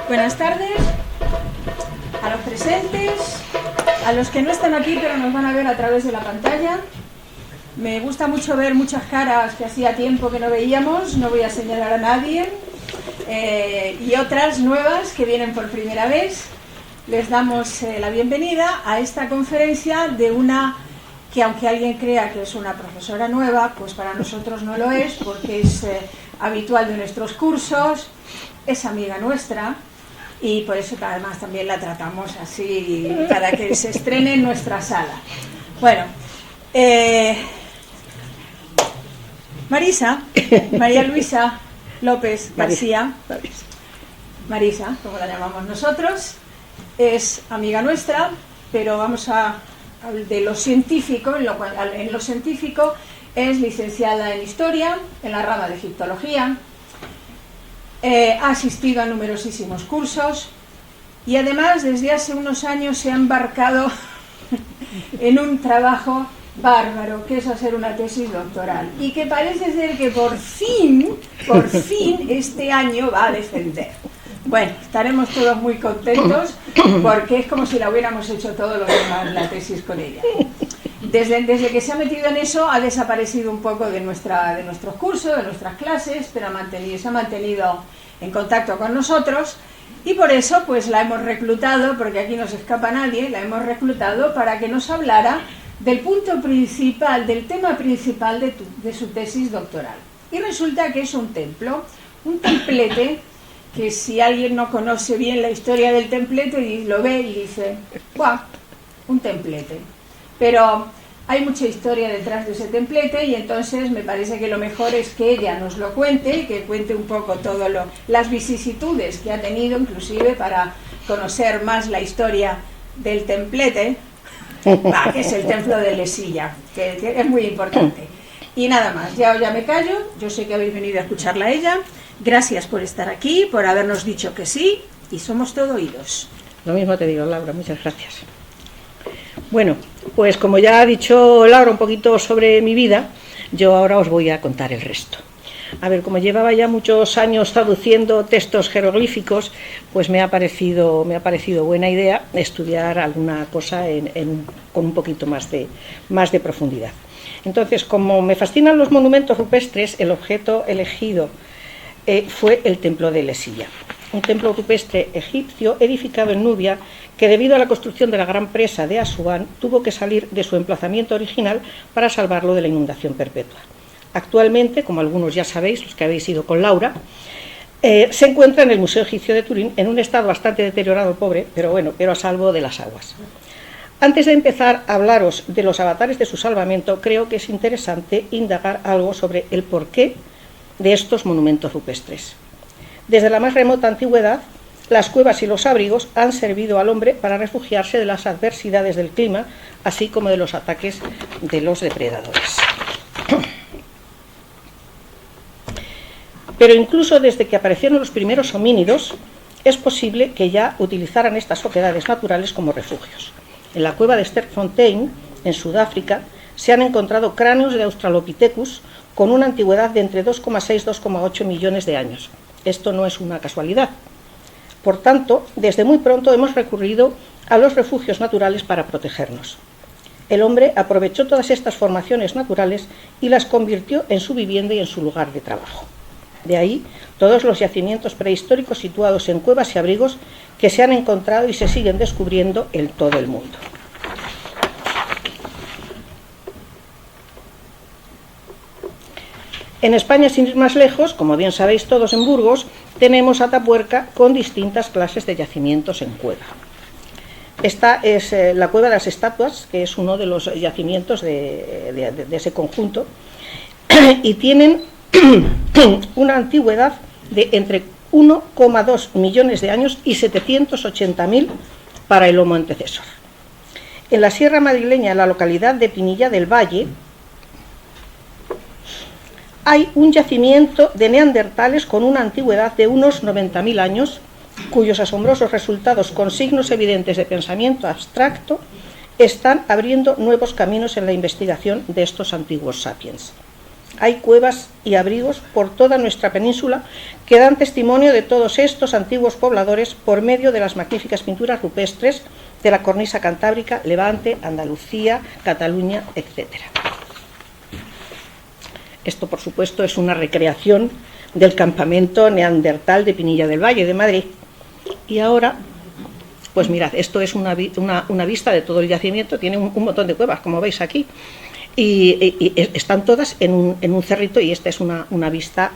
Buenas tardes a los presentes, a los que no están aquí pero nos van a ver a través de la pantalla. Me gusta mucho ver muchas caras que hacía tiempo que no veíamos, no voy a señalar a nadie, y otras nuevas que vienen por primera vez. Les damos la bienvenida a esta conferencia de una que, aunque alguien crea que es una profesora nueva, pues para nosotros no lo es, porque es habitual de nuestros cursos, es amiga nuestra, y por eso además también la tratamos así para que se estrene en nuestra sala. Bueno, María Luisa López García, Marisa, como la llamamos nosotros, es amiga nuestra, pero vamos a de lo científico, en lo científico es licenciada en Historia, en la rama de Egiptología, ha asistido a numerosísimos cursos y además desde hace unos años se ha embarcado en un trabajo bárbaro, que es hacer una tesis doctoral, y que parece ser que por fin este año va a defender. Bueno, estaremos todos muy contentos porque es como si la hubiéramos hecho todos los demás, la tesis con ella. Desde que se ha metido en eso ha desaparecido un poco de nuestros cursos, de nuestras clases, pero se ha mantenido en contacto con nosotros, y por eso pues la hemos reclutado, porque aquí no se escapa nadie, la hemos reclutado para que nos hablara del punto principal, del tema principal de su tesis doctoral. Y resulta que es un templo, un templete, que si alguien no conoce bien la historia del templete y lo ve y dice, ¡guau! Un templete. Pero hay mucha historia detrás de ese templete y entonces me parece que lo mejor es que ella nos lo cuente, que cuente un poco todas las vicisitudes que ha tenido, inclusive para conocer más la historia del templete, que es el templo de Lesilla, que es muy importante. Y nada más, ya me callo, yo sé que habéis venido a escucharla a ella. Gracias por estar aquí, por habernos dicho que sí, y somos todo oídos. Lo mismo te digo, Laura, muchas gracias. Bueno, pues como ya ha dicho Laura un poquito sobre mi vida, yo ahora os voy a contar el resto. A ver, como llevaba ya muchos años traduciendo textos jeroglíficos, pues me ha parecido buena idea estudiar alguna cosa con un poquito más de profundidad. Entonces, como me fascinan los monumentos rupestres, el objeto elegido fue el templo de Lesilla, un templo rupestre egipcio edificado en Nubia que, debido a la construcción de la gran presa de Asuán, tuvo que salir de su emplazamiento original para salvarlo de la inundación perpetua. Actualmente, como algunos ya sabéis, los que habéis ido con Laura, se encuentra en el Museo Egipcio de Turín en un estado bastante deteriorado, pobre, pero a salvo de las aguas. Antes de empezar a hablaros de los avatares de su salvamento, creo que es interesante indagar algo sobre el porqué de estos monumentos rupestres. Desde la más remota antigüedad, las cuevas y los abrigos han servido al hombre para refugiarse de las adversidades del clima, así como de los ataques de los depredadores. Pero incluso desde que aparecieron los primeros homínidos, es posible que ya utilizaran estas oquedades naturales como refugios. En la cueva de Sterkfontein, en Sudáfrica, se han encontrado cráneos de Australopithecus con una antigüedad de entre 2,6 y 2,8 millones de años. Esto no es una casualidad. Por tanto, desde muy pronto hemos recurrido a los refugios naturales para protegernos. El hombre aprovechó todas estas formaciones naturales y las convirtió en su vivienda y en su lugar de trabajo. De ahí todos los yacimientos prehistóricos situados en cuevas y abrigos que se han encontrado y se siguen descubriendo en todo el mundo. En España, sin ir más lejos, como bien sabéis todos, en Burgos, tenemos Atapuerca con distintas clases de yacimientos en cueva. Esta es la Cueva de las Estatuas, que es uno de los yacimientos de ese conjunto, y tienen una antigüedad de entre 1,2 millones de años y 780.000 para el Homo antecesor. En la Sierra Madrileña, en la localidad de Pinilla del Valle, hay un yacimiento de neandertales con una antigüedad de unos 90.000 años, cuyos asombrosos resultados con signos evidentes de pensamiento abstracto están abriendo nuevos caminos en la investigación de estos antiguos sapiens. Hay cuevas y abrigos por toda nuestra península que dan testimonio de todos estos antiguos pobladores por medio de las magníficas pinturas rupestres de la cornisa cantábrica, Levante, Andalucía, Cataluña, etc. Esto, por supuesto, es una recreación del campamento neandertal de Pinilla del Valle, de Madrid. Y ahora, pues mirad, esto es una vista de todo el yacimiento, tiene un montón de cuevas, como veis aquí, y están todas en un cerrito, y esta es una vista,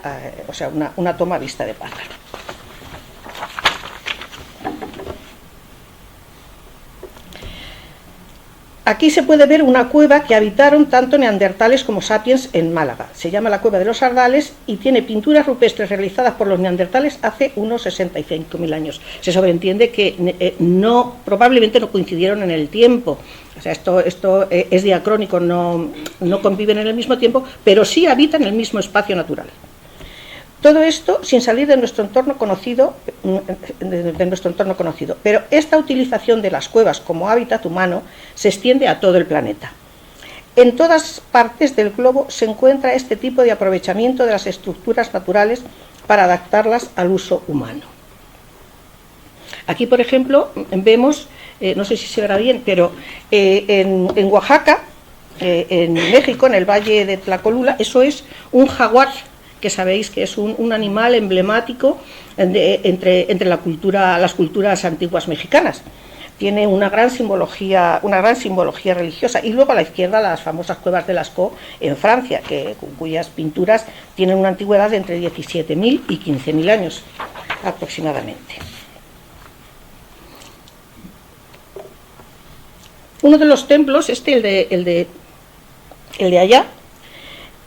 o sea, una toma vista de pájaro. Aquí se puede ver una cueva que habitaron tanto neandertales como sapiens en Málaga. Se llama la Cueva de los Ardales y tiene pinturas rupestres realizadas por los neandertales hace unos 65.000 años. Se sobreentiende que probablemente no coincidieron en el tiempo. O sea, esto es diacrónico, no conviven en el mismo tiempo, pero sí habitan el mismo espacio natural. Todo esto sin salir de nuestro entorno conocido, pero esta utilización de las cuevas como hábitat humano se extiende a todo el planeta. En todas partes del globo se encuentra este tipo de aprovechamiento de las estructuras naturales para adaptarlas al uso humano. Aquí, por ejemplo, vemos, no sé si se verá bien, pero en Oaxaca, en México, en el valle de Tlacolula, eso es un jaguar, que sabéis que es un animal emblemático entre las culturas antiguas mexicanas. Tiene una gran simbología religiosa. Y luego a la izquierda las famosas cuevas de Lascaux en Francia, cuyas pinturas tienen una antigüedad de entre 17.000 y 15.000 años aproximadamente. Uno de los templos, el de allá,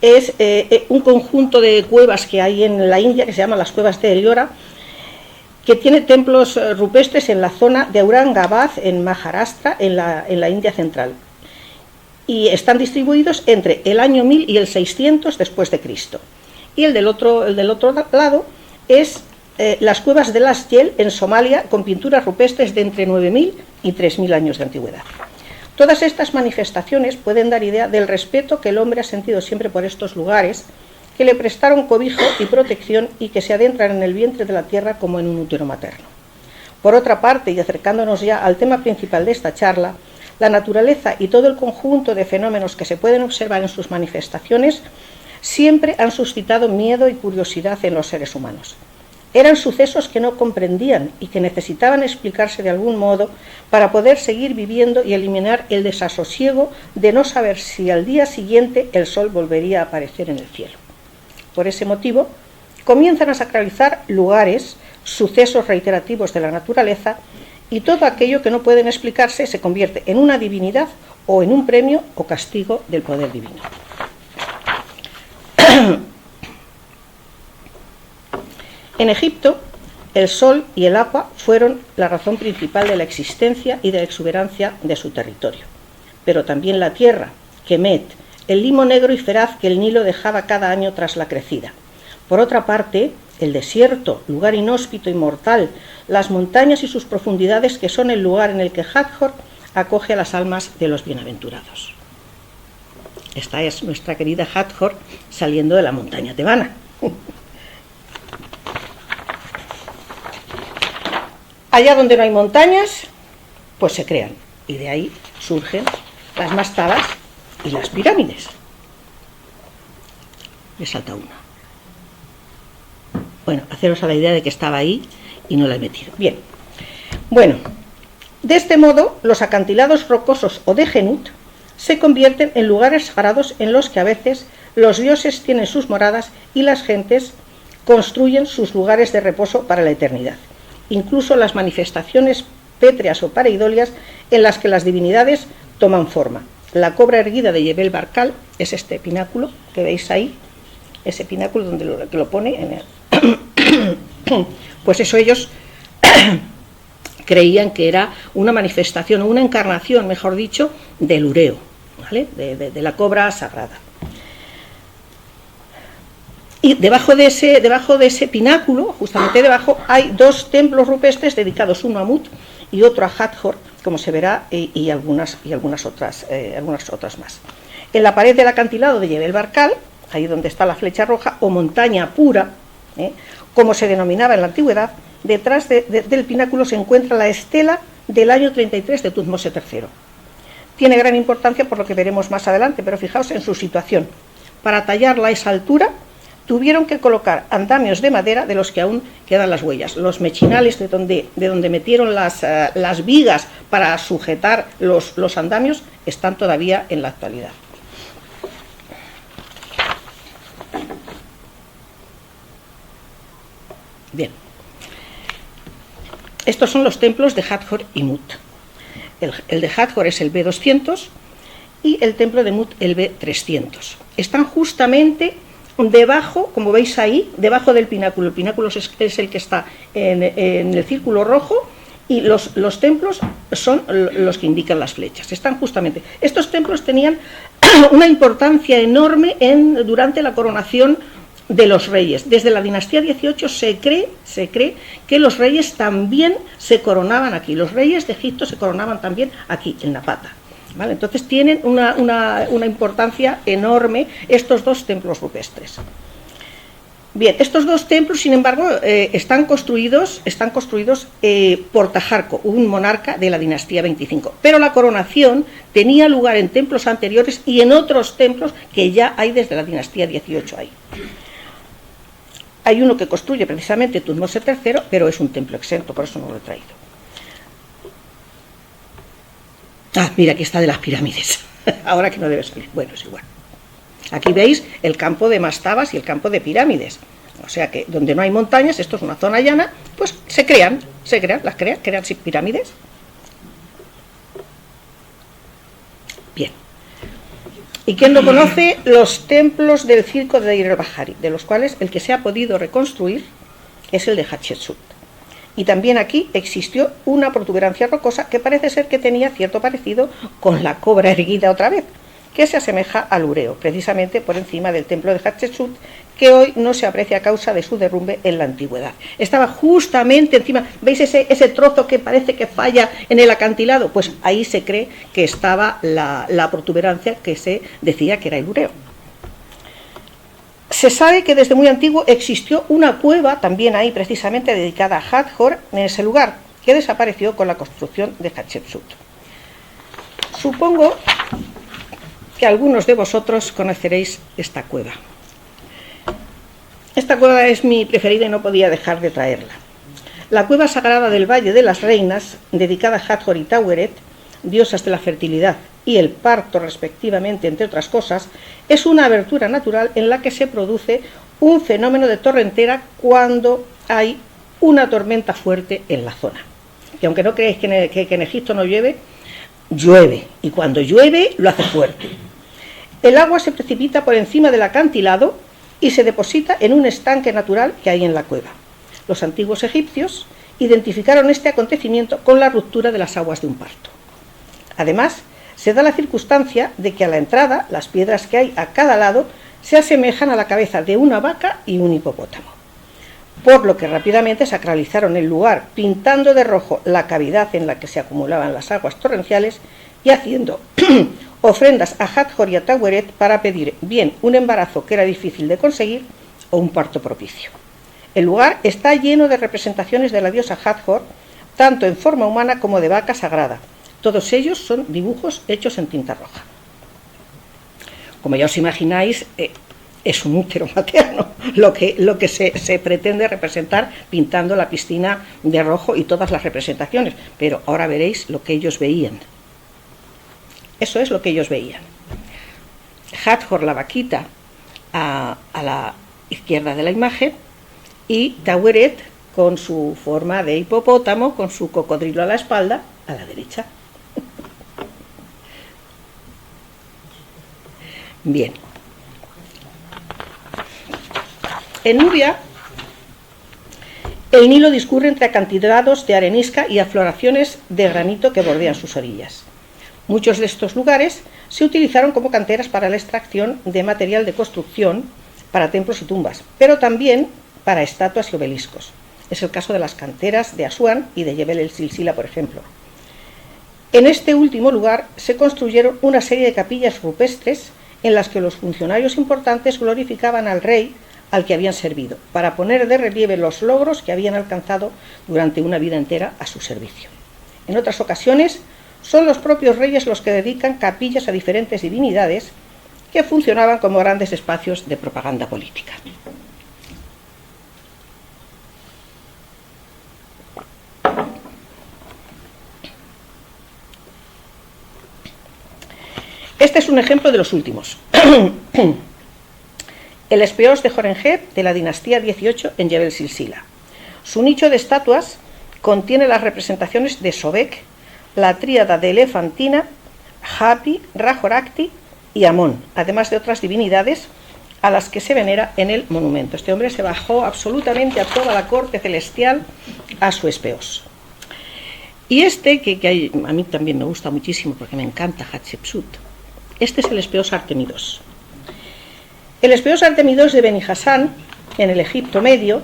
es un conjunto de cuevas que hay en la India, que se llaman las cuevas de Ellora, que tiene templos rupestres en la zona de Aurangabad, en Maharashtra, en la India central. Y están distribuidos entre el año 1000 y el 600 después de Cristo. Y el del otro lado es las cuevas de Las Yel, en Somalia, con pinturas rupestres de entre 9000 y 3000 años de antigüedad. Todas estas manifestaciones pueden dar idea del respeto que el hombre ha sentido siempre por estos lugares, que le prestaron cobijo y protección y que se adentran en el vientre de la tierra como en un útero materno. Por otra parte, y acercándonos ya al tema principal de esta charla, la naturaleza y todo el conjunto de fenómenos que se pueden observar en sus manifestaciones siempre han suscitado miedo y curiosidad en los seres humanos. Eran sucesos que no comprendían y que necesitaban explicarse de algún modo para poder seguir viviendo y eliminar el desasosiego de no saber si al día siguiente el sol volvería a aparecer en el cielo. Por ese motivo, comienzan a sacralizar lugares, sucesos reiterativos de la naturaleza, y todo aquello que no pueden explicarse se convierte en una divinidad o en un premio o castigo del poder divino. En Egipto, el sol y el agua fueron la razón principal de la existencia y de la exuberancia de su territorio. Pero también la tierra, Kemet, el limo negro y feraz que el Nilo dejaba cada año tras la crecida. Por otra parte, el desierto, lugar inhóspito y mortal, las montañas y sus profundidades, que son el lugar en el que Hathor acoge a las almas de los bienaventurados. Esta es nuestra querida Hathor saliendo de la montaña tebana. Allá donde no hay montañas, pues se crean, y de ahí surgen las mastabas y las pirámides. Me salta una. Bueno, haceros a la idea de que estaba ahí y no la he metido. Bien, bueno, de este modo los acantilados rocosos o de Genut se convierten en lugares sagrados en los que a veces los dioses tienen sus moradas y las gentes construyen sus lugares de reposo para la eternidad. Incluso las manifestaciones pétreas o pareidolias en las que las divinidades toman forma. La cobra erguida de Jebel Barkal es este pináculo que veis ahí, ese pináculo donde lo pone en el... Pues eso ellos creían que era una manifestación o una encarnación, mejor dicho, del ureo, ¿vale? de la cobra sagrada. Y debajo de ese pináculo, justamente debajo, hay dos templos rupestres dedicados, uno a Mut y otro a Hathor, como se verá, y algunas otras más. En la pared del acantilado de Jebel Barkal ahí donde está la flecha roja, o montaña pura, como se denominaba en la antigüedad, detrás del pináculo se encuentra la estela del año 33 de Tutmosis III. Tiene gran importancia por lo que veremos más adelante, pero fijaos en su situación. Para tallarla a esa altura tuvieron que colocar andamios de madera de los que aún quedan las huellas. Los mechinales de donde metieron las vigas para sujetar los andamios están todavía en la actualidad. Bien, estos son los templos de Hathor y Mut. El de Hathor es el B200 y el templo de Mut el B300. Están justamente debajo, como veis ahí, debajo del pináculo. El pináculo es el que está en el círculo rojo y los templos son los que indican las flechas. Están justamente. Estos templos tenían una importancia enorme durante la coronación de los reyes. Desde la dinastía 18 se cree que los reyes también se coronaban aquí. Los reyes de Egipto se coronaban también aquí, en Napata. ¿Vale? Entonces tienen una importancia enorme estos dos templos rupestres. Bien, estos dos templos, sin embargo, están construidos por Taharko, un monarca de la dinastía 25. Pero la coronación tenía lugar en templos anteriores y en otros templos que ya hay desde la dinastía 18 ahí. Hay uno que construye precisamente Tutmosis III, pero es un templo exento, por eso no lo he traído. Ah, mira, aquí está de las pirámides. Ahora que no debe salir. Bueno, es igual. Aquí veis el campo de mastabas y el campo de pirámides. O sea que donde no hay montañas, esto es una zona llana, pues crean pirámides. Bien. ¿Y quién no conoce los templos del circo de Deir el-Bahari? De los cuales el que se ha podido reconstruir es el de Hatshepsut. Y también aquí existió una protuberancia rocosa que parece ser que tenía cierto parecido con la cobra erguida otra vez, que se asemeja al Ureo, precisamente por encima del templo de Hatshepsut, que hoy no se aprecia a causa de su derrumbe en la antigüedad. Estaba justamente encima, ¿veis ese trozo que parece que falla en el acantilado? Pues ahí se cree que estaba la protuberancia que se decía que era el Ureo. Se sabe que desde muy antiguo existió una cueva también ahí precisamente dedicada a Hathor en ese lugar, que desapareció con la construcción de Hatshepsut. Supongo que algunos de vosotros conoceréis esta cueva. Esta cueva es mi preferida y no podía dejar de traerla. La cueva sagrada del Valle de las Reinas, dedicada a Hathor y Taweret, diosas de la fertilidad y el parto respectivamente, entre otras cosas, es una abertura natural en la que se produce un fenómeno de torrentera cuando hay una tormenta fuerte en la zona. Y aunque no creáis que en Egipto no llueve, llueve, y cuando llueve lo hace fuerte. El agua se precipita por encima del acantilado y se deposita en un estanque natural que hay en la cueva. Los antiguos egipcios identificaron este acontecimiento con la ruptura de las aguas de un parto. Además, se da la circunstancia de que a la entrada, las piedras que hay a cada lado se asemejan a la cabeza de una vaca y un hipopótamo, por lo que rápidamente sacralizaron el lugar, pintando de rojo la cavidad en la que se acumulaban las aguas torrenciales y haciendo ofrendas a Hathor y a Taweret para pedir bien un embarazo que era difícil de conseguir o un parto propicio. El lugar está lleno de representaciones de la diosa Hathor, tanto en forma humana como de vaca sagrada. Todos ellos son dibujos hechos en tinta roja. Como ya os imagináis, es un útero materno lo que se pretende representar pintando la piscina de rojo y todas las representaciones. Pero ahora veréis lo que ellos veían. Eso es lo que ellos veían. Hathor, la vaquita, a la izquierda de la imagen, y Taweret con su forma de hipopótamo, con su cocodrilo a la espalda, a la derecha. Bien. En Nubia, el Nilo discurre entre acantilados de arenisca y afloraciones de granito que bordean sus orillas. Muchos de estos lugares se utilizaron como canteras para la extracción de material de construcción para templos y tumbas, pero también para estatuas y obeliscos. Es el caso de las canteras de Asuán y de Jebel el-Silsila, por ejemplo. En este último lugar se construyeron una serie de capillas rupestres en las que los funcionarios importantes glorificaban al rey al que habían servido, para poner de relieve los logros que habían alcanzado durante una vida entera a su servicio. En otras ocasiones, son los propios reyes los que dedican capillas a diferentes divinidades que funcionaban como grandes espacios de propaganda política. Este es un ejemplo de los últimos. El espeos de Horemheb de la dinastía 18 en Jebel Silsila. Su nicho de estatuas contiene las representaciones de Sobek, la tríada de Elefantina, Hapi, Rajorakti y Amón, además de otras divinidades a las que se venera en el monumento. Este hombre se bajó absolutamente a toda la corte celestial a su espeos. Y este, que a mí también me gusta muchísimo porque me encanta Hatshepsut, este es el espeos Artemidos. El espeos Artemidos de Beni Hasan, en el Egipto Medio,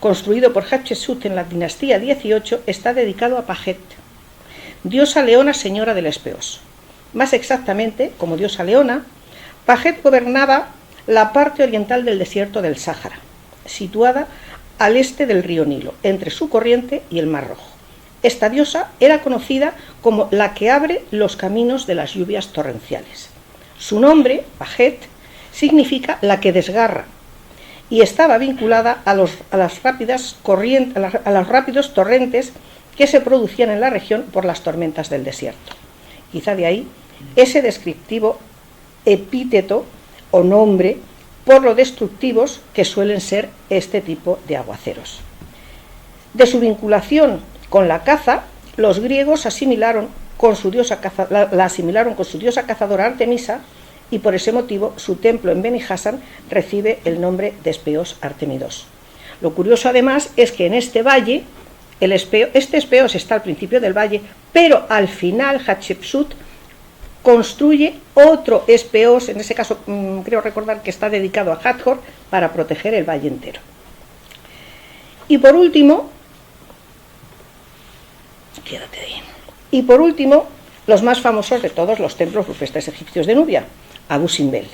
construido por Hatshepsut en la dinastía 18, está dedicado a Pajet, diosa leona señora del espeos. Más exactamente, como diosa leona, Pajet gobernaba la parte oriental del desierto del Sáhara, situada al este del río Nilo, entre su corriente y el Mar Rojo. Esta diosa era conocida como la que abre los caminos de las lluvias torrenciales. Su nombre, Pajet, significa la que desgarra, y estaba vinculada a los rápidos torrentes que se producían en la región por las tormentas del desierto. Quizá de ahí ese descriptivo epíteto o nombre por lo destructivos que suelen ser este tipo de aguaceros. De su vinculación con la caza, los griegos la asimilaron con su diosa cazadora Artemisa, y por ese motivo su templo en Beni Hasan recibe el nombre de espeos Artemidos. Lo curioso además es que en este valle, este espeos está al principio del valle, pero al final Hatshepsut construye otro espeos, en ese caso creo recordar que está dedicado a Hathor, para proteger el valle entero. Y por último, los más famosos de todos los templos rupestres egipcios de Nubia, Abu Simbel,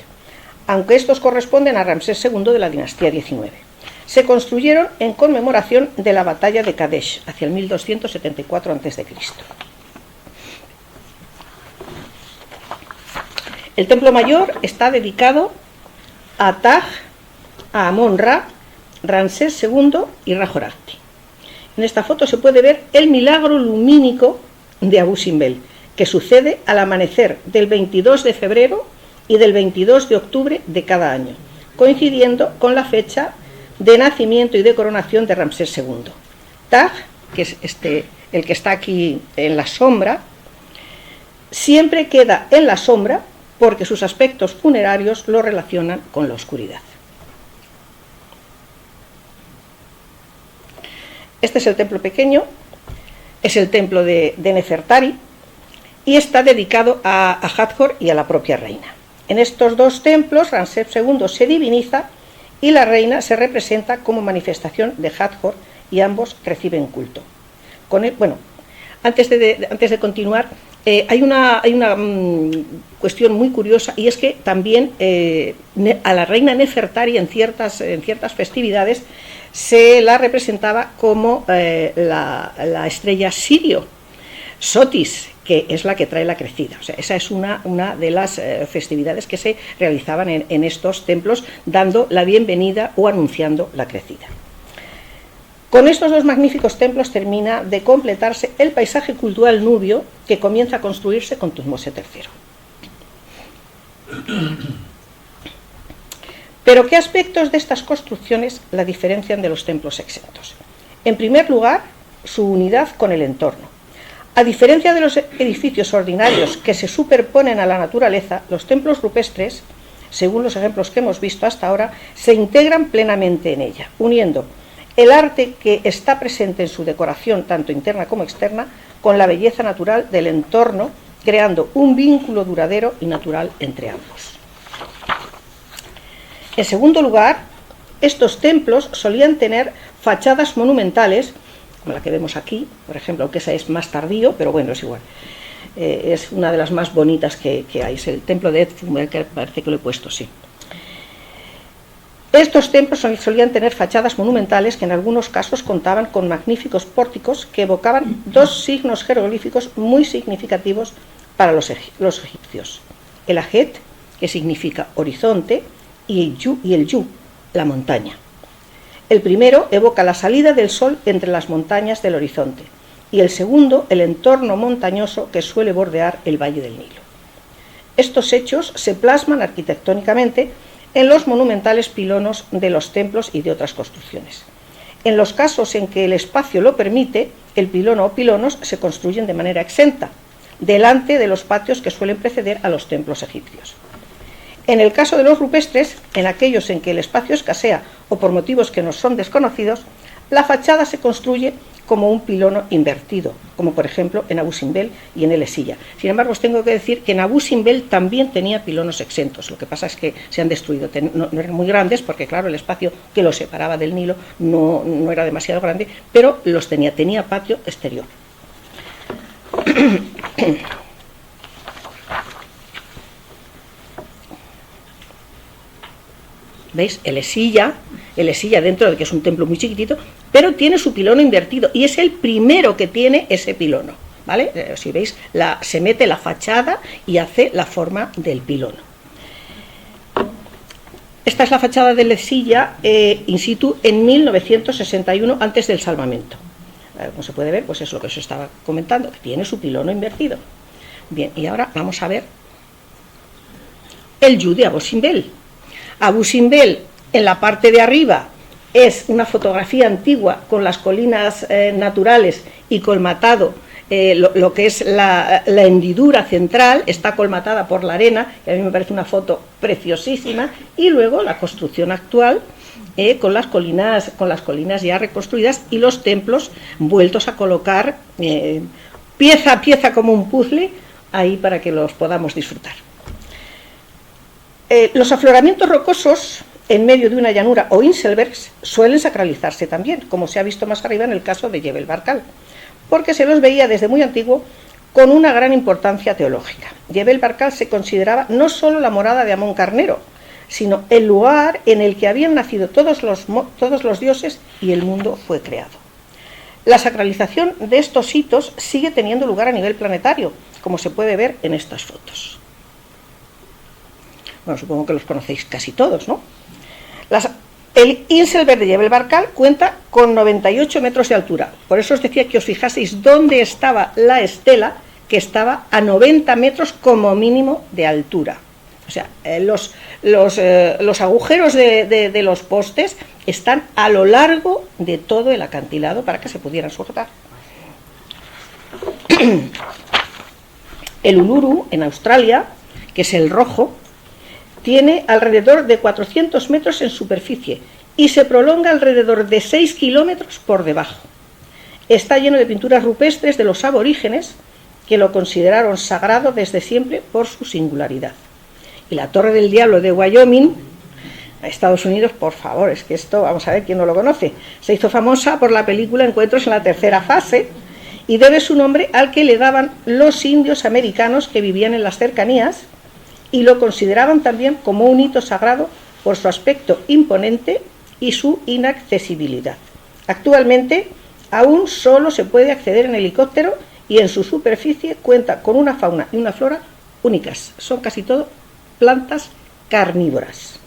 aunque estos corresponden a Ramsés II de la dinastía 19. Se construyeron en conmemoración de la batalla de Kadesh, hacia el 1274 a.C. El templo mayor está dedicado a Taj, a Amon-Ra, Ramsés II y Rajorakti. En esta foto se puede ver el milagro lumínico de Abu Simbel, que sucede al amanecer del 22 de febrero y del 22 de octubre de cada año, coincidiendo con la fecha de nacimiento y de coronación de Ramsés II. Taj, que es el que está aquí en la sombra, siempre queda en la sombra porque sus aspectos funerarios lo relacionan con la oscuridad. Este es el templo pequeño, es el templo de Nefertari y está dedicado a Hathor y a la propia reina. En estos dos templos, Ramsés II se diviniza y la reina se representa como manifestación de Hathor y ambos reciben culto. Antes de continuar, hay una cuestión muy curiosa, y es que también a la reina Nefertari en ciertas festividades se la representaba como la estrella Sirio, Sotis, que es la que trae la crecida. O sea, esa es una de las festividades que se realizaban en estos templos, dando la bienvenida o anunciando la crecida. Con estos dos magníficos templos termina de completarse el paisaje cultural nubio que comienza a construirse con Tutmos III. Pero ¿qué aspectos de estas construcciones la diferencian de los templos exentos? En primer lugar, su unidad con el entorno. A diferencia de los edificios ordinarios que se superponen a la naturaleza, los templos rupestres, según los ejemplos que hemos visto hasta ahora, se integran plenamente en ella, uniendo el arte que está presente en su decoración, tanto interna como externa, con la belleza natural del entorno, creando un vínculo duradero y natural entre ambos. En segundo lugar, estos templos solían tener fachadas monumentales, como la que vemos aquí, por ejemplo, aunque esa es más tardío, pero bueno, es igual. es una de las más bonitas que hay, es el templo de Edfu, que parece que lo he puesto, sí. Estos templos solían tener fachadas monumentales que en algunos casos contaban con magníficos pórticos que evocaban dos signos jeroglíficos muy significativos para los egipcios: el Ajet, que significa horizonte, y el Yu, la montaña. El primero evoca la salida del sol entre las montañas del horizonte, y el segundo el entorno montañoso que suele bordear el valle del Nilo. Estos hechos se plasman arquitectónicamente en los monumentales pilonos de los templos y de otras construcciones. En los casos en que el espacio lo permite, el pilono o pilonos se construyen de manera exenta, delante de los patios que suelen preceder a los templos egipcios. En el caso de los rupestres, en aquellos en que el espacio escasea o por motivos que nos son desconocidos, la fachada se construye como un pilono invertido, como por ejemplo en Abu Simbel y en El Esilla. Sin embargo, os tengo que decir que en Abu Simbel también tenía pilonos exentos, lo que pasa es que se han destruido, no eran muy grandes, porque claro, el espacio que los separaba del Nilo no era demasiado grande, pero los tenía patio exterior. ¿Veis? El Esilla dentro de que es un templo muy chiquitito, pero tiene su pilono invertido y es el primero que tiene ese pilono, ¿vale? Si veis, se mete la fachada y hace la forma del pilono. Esta es la fachada del Esilla in situ en 1961, antes del salvamento. Como se puede ver, pues es lo que os estaba comentando, que tiene su pilono invertido. Bien, y ahora vamos a ver el Yu de Abu Simbel. Abu Simbel, en la parte de arriba, es una fotografía antigua con las colinas naturales y colmatado, lo que es la hendidura central, está colmatada por la arena, y a mí me parece una foto preciosísima, y luego la construcción actual, con las colinas ya reconstruidas y los templos vueltos a colocar pieza a pieza como un puzzle, ahí para que los podamos disfrutar. Los afloramientos rocosos en medio de una llanura o inselbergs suelen sacralizarse también, como se ha visto más arriba en el caso de Jebel Barkal, porque se los veía desde muy antiguo con una gran importancia teológica. Jebel Barkal se consideraba no solo la morada de Amón Carnero, sino el lugar en el que habían nacido todos los dioses y el mundo fue creado. La sacralización de estos hitos sigue teniendo lugar a nivel planetario, como se puede ver en estas fotos. Bueno, supongo que los conocéis casi todos, ¿no? El Inselberg de Jebel Barkal cuenta con 98 metros de altura. Por eso os decía que os fijaseis dónde estaba la estela, que estaba a 90 metros como mínimo de altura. O sea, los agujeros de los postes están a lo largo de todo el acantilado para que se pudieran sujetar. El Uluru, en Australia, que es el rojo, tiene alrededor de 400 metros en superficie y se prolonga alrededor de 6 kilómetros por debajo. Está lleno de pinturas rupestres de los aborígenes, que lo consideraron sagrado desde siempre por su singularidad. Y la Torre del Diablo de Wyoming, Estados Unidos, por favor, es que esto, vamos a ver quién no lo conoce, se hizo famosa por la película Encuentros en la tercera fase y debe su nombre al que le daban los indios americanos que vivían en las cercanías, y lo consideraban también como un hito sagrado por su aspecto imponente y su inaccesibilidad. Actualmente aún solo se puede acceder en helicóptero y en su superficie cuenta con una fauna y una flora únicas. Son casi todo plantas carnívoras.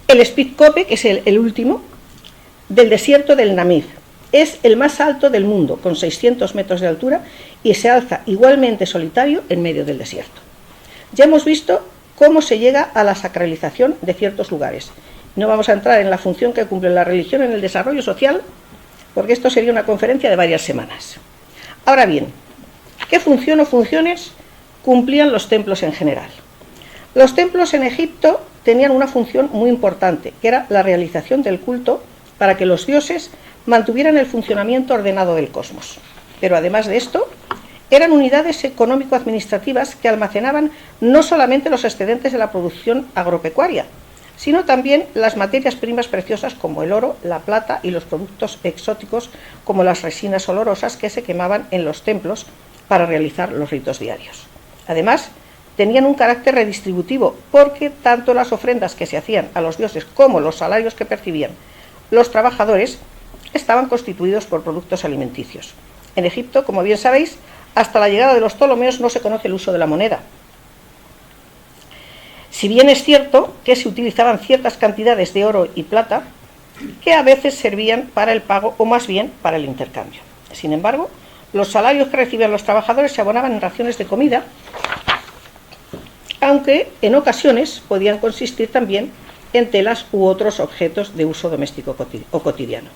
El Spitkope, que es el último, del desierto del Namib, es el más alto del mundo, con 600 metros de altura, y se alza igualmente solitario en medio del desierto. Ya hemos visto cómo se llega a la sacralización de ciertos lugares. No vamos a entrar en la función que cumple la religión en el desarrollo social, porque esto sería una conferencia de varias semanas. Ahora bien, ¿qué función o funciones cumplían los templos en general? Los templos en Egipto tenían una función muy importante, que era la realización del culto para que los dioses mantuvieran el funcionamiento ordenado del cosmos. Pero además de esto, eran unidades económico-administrativas que almacenaban no solamente los excedentes de la producción agropecuaria, sino también las materias primas preciosas como el oro, la plata y los productos exóticos como las resinas olorosas que se quemaban en los templos para realizar los ritos diarios. Además, tenían un carácter redistributivo, porque tanto las ofrendas que se hacían a los dioses como los salarios que percibían los trabajadores estaban constituidos por productos alimenticios. En Egipto, como bien sabéis, hasta la llegada de los Ptolomeos no se conoce el uso de la moneda. Si bien es cierto que se utilizaban ciertas cantidades de oro y plata, que a veces servían para el pago o más bien para el intercambio. Sin embargo, los salarios que recibían los trabajadores se abonaban en raciones de comida, aunque en ocasiones podían consistir también en telas u otros objetos de uso doméstico o cotidiano.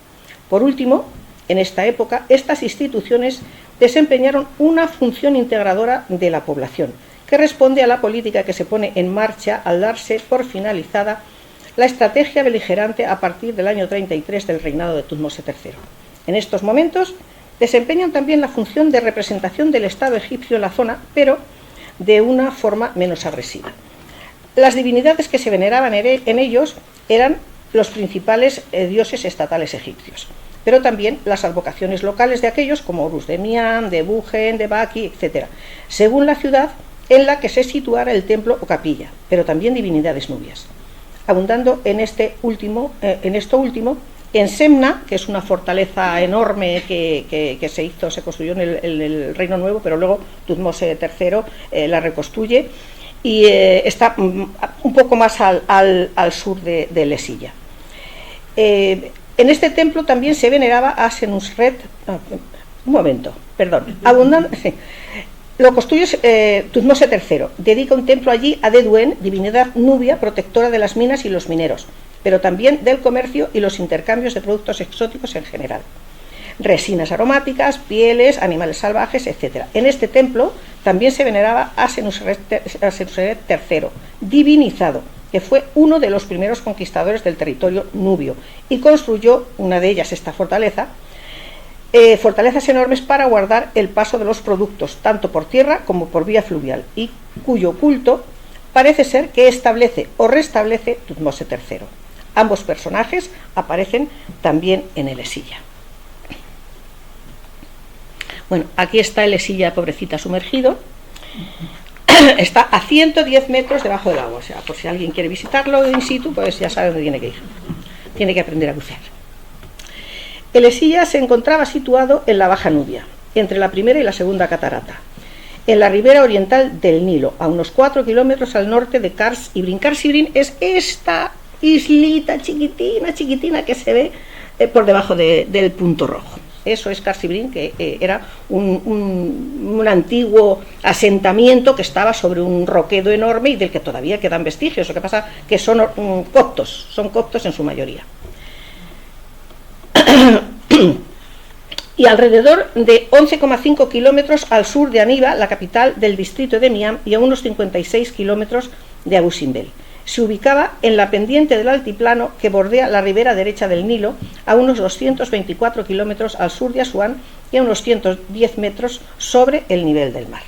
Por último, en esta época, estas instituciones desempeñaron una función integradora de la población, que responde a la política que se pone en marcha al darse por finalizada la estrategia beligerante a partir del año 33 del reinado de Tutmosis III. En estos momentos desempeñan también la función de representación del Estado egipcio en la zona, pero de una forma menos agresiva. Las divinidades que se veneraban en ellos eran los principales dioses estatales egipcios, pero también las advocaciones locales de aquellos como Horus de Mian, de Bugen, de Baki, etc., según la ciudad en la que se situara el templo o capilla, pero también divinidades nubias. Abundando en esto último, en Semna, que es una fortaleza enorme que se construyó en el Reino Nuevo, pero luego Tutmosis III la reconstruye, y está un poco más al sur de Lesilla. En este templo también se veneraba a Senusret. Lo construye Tutmosis III. Dedica un templo allí a Deduen, divinidad nubia, protectora de las minas y los mineros, pero también del comercio y los intercambios de productos exóticos en general. Resinas aromáticas, pieles, animales salvajes, etc. En este templo también se veneraba a Senusret III, divinizado, que fue uno de los primeros conquistadores del territorio nubio y construyó una de ellas, esta fortaleza, fortalezas enormes para guardar el paso de los productos, tanto por tierra como por vía fluvial, y cuyo culto parece ser que establece o restablece Tutmosis III. Ambos personajes aparecen también en el Lesilla. Bueno, aquí está el Lesilla, pobrecita, sumergido. Está a 110 metros debajo del agua, o sea, por si alguien quiere visitarlo in situ, pues ya sabe dónde tiene que ir. Tiene que aprender a bucear. El Lesilla se encontraba situado en la Baja Nubia, entre la primera y la segunda catarata, en la ribera oriental del Nilo, a unos 4 kilómetros al norte de Kars Ibrin. Kars Ibrin es esta islita chiquitina que se ve por debajo del punto rojo. Eso es Kars Ibrin, que era un antiguo asentamiento que estaba sobre un roquedo enorme y del que todavía quedan vestigios. Lo que pasa que son coptos en su mayoría. Y alrededor de 11,5 kilómetros al sur de Aniba, la capital del distrito de Miam, y a unos 56 kilómetros de Abu Simbel. Se ubicaba en la pendiente del altiplano que bordea la ribera derecha del Nilo, a unos 224 kilómetros al sur de Asuán y a unos 110 metros sobre el nivel del mar.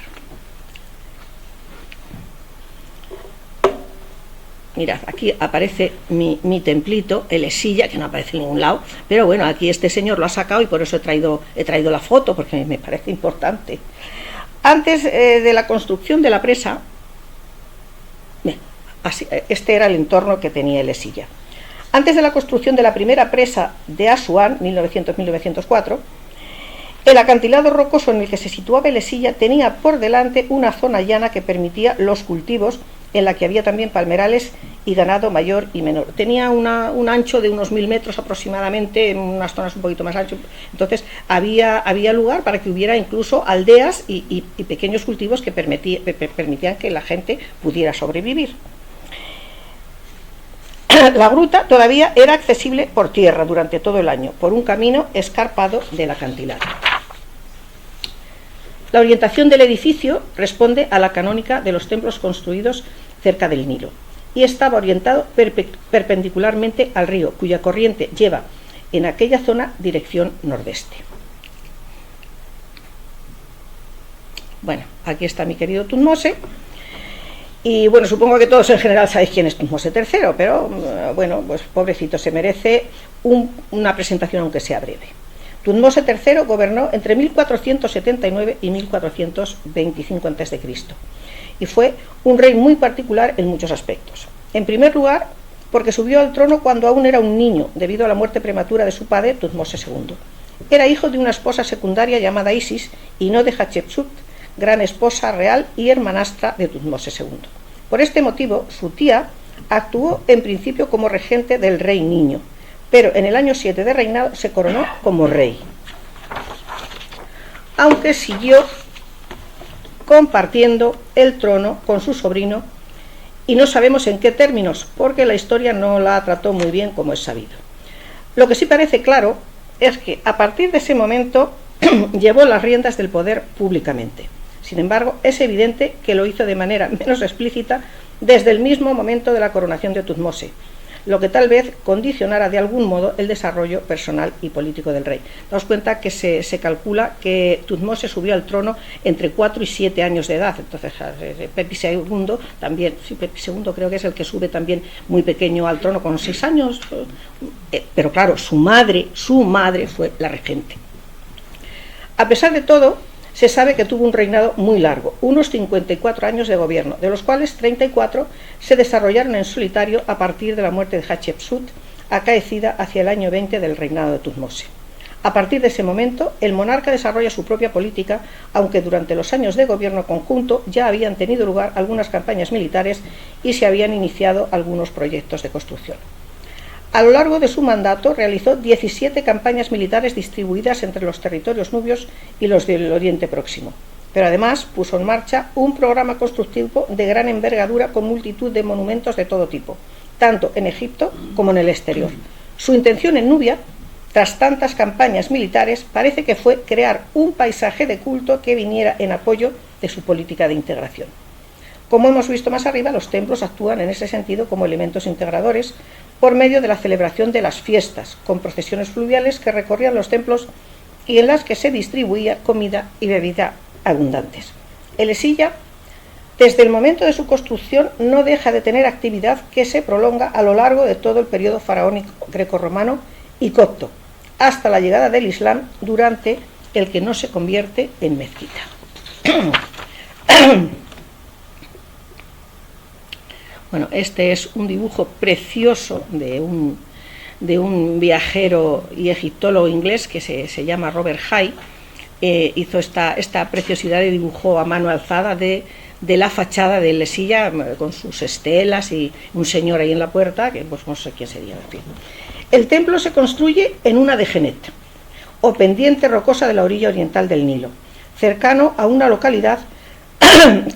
Mirad, aquí aparece mi templito, el Lesilla, que no aparece en ningún lado, pero bueno, aquí este señor lo ha sacado y por eso he traído la foto, porque me parece importante. Antes de la construcción de la presa, este era el entorno que tenía el Lesilla. Antes de la construcción de la primera presa de Asuán, 1900-1904, el acantilado rocoso en el que se situaba el Lesilla tenía por delante una zona llana que permitía los cultivos, en la que había también palmerales y ganado mayor y menor. Tenía un ancho de unos 1000 metros aproximadamente, en unas zonas un poquito más ancho. Entonces había lugar para que hubiera incluso aldeas y pequeños cultivos que permitían que la gente pudiera sobrevivir. La gruta todavía era accesible por tierra durante todo el año, por un camino escarpado del acantilado. La orientación del edificio responde a la canónica de los templos construidos cerca del Nilo y estaba orientado perpendicularmente al río, cuya corriente lleva en aquella zona dirección nordeste. Bueno, aquí está mi querido Tutmosis. Y bueno, supongo que todos en general sabéis quién es Tutmosis III, pero bueno, pues pobrecito, se merece una presentación aunque sea breve. Tutmose III gobernó entre 1479 y 1425 a.C. y fue un rey muy particular en muchos aspectos. En primer lugar, porque subió al trono cuando aún era un niño, debido a la muerte prematura de su padre, Tutmose II. Era hijo de una esposa secundaria llamada Isis y no de Hatshepsut, gran esposa real y hermanastra de Tutmose II. Por este motivo, su tía actuó en principio como regente del rey niño, pero en el año 7 de reinado se coronó como rey, aunque siguió compartiendo el trono con su sobrino, y no sabemos en qué términos, porque la historia no la trató muy bien, como es sabido. Lo que sí parece claro es que a partir de ese momento llevó las riendas del poder públicamente. Sin embargo, es evidente que lo hizo de manera menos explícita desde el mismo momento de la coronación de Tutmose, lo que tal vez condicionara de algún modo el desarrollo personal y político del rey. Daos cuenta que se calcula que Tutmose subió al trono entre 4 y 7 años de edad. Entonces Pepi II también, sí, Pepi II creo que es el que sube también muy pequeño al trono con 6 años, pero claro, su madre fue la regente. A pesar de todo, se sabe que tuvo un reinado muy largo, unos 54 años de gobierno, de los cuales 34 se desarrollaron en solitario a partir de la muerte de Hatshepsut, acaecida hacia el año 20 del reinado de Tutmose. A partir de ese momento, el monarca desarrolla su propia política, aunque durante los años de gobierno conjunto ya habían tenido lugar algunas campañas militares y se habían iniciado algunos proyectos de construcción. A lo largo de su mandato realizó 17 campañas militares distribuidas entre los territorios nubios y los del Oriente Próximo, pero además puso en marcha un programa constructivo de gran envergadura con multitud de monumentos de todo tipo, tanto en Egipto como en el exterior. Su intención en Nubia, tras tantas campañas militares, parece que fue crear un paisaje de culto que viniera en apoyo de su política de integración. Como hemos visto más arriba, los templos actúan en ese sentido como elementos integradores por medio de la celebración de las fiestas, con procesiones fluviales que recorrían los templos y en las que se distribuía comida y bebida abundantes. El Esilla, desde el momento de su construcción, no deja de tener actividad que se prolonga a lo largo de todo el periodo faraónico grecorromano y copto, hasta la llegada del Islam, durante el que no se convierte en mezquita. Bueno, este es un dibujo precioso de un viajero y egiptólogo inglés que se llama Robert Hay. Hizo esta preciosidad de dibujo a mano alzada de la fachada de la Esilla, con sus estelas y un señor ahí en la puerta, que pues no sé quién sería. En fin. El templo se construye en una degenet, o pendiente rocosa de la orilla oriental del Nilo, cercano a una localidad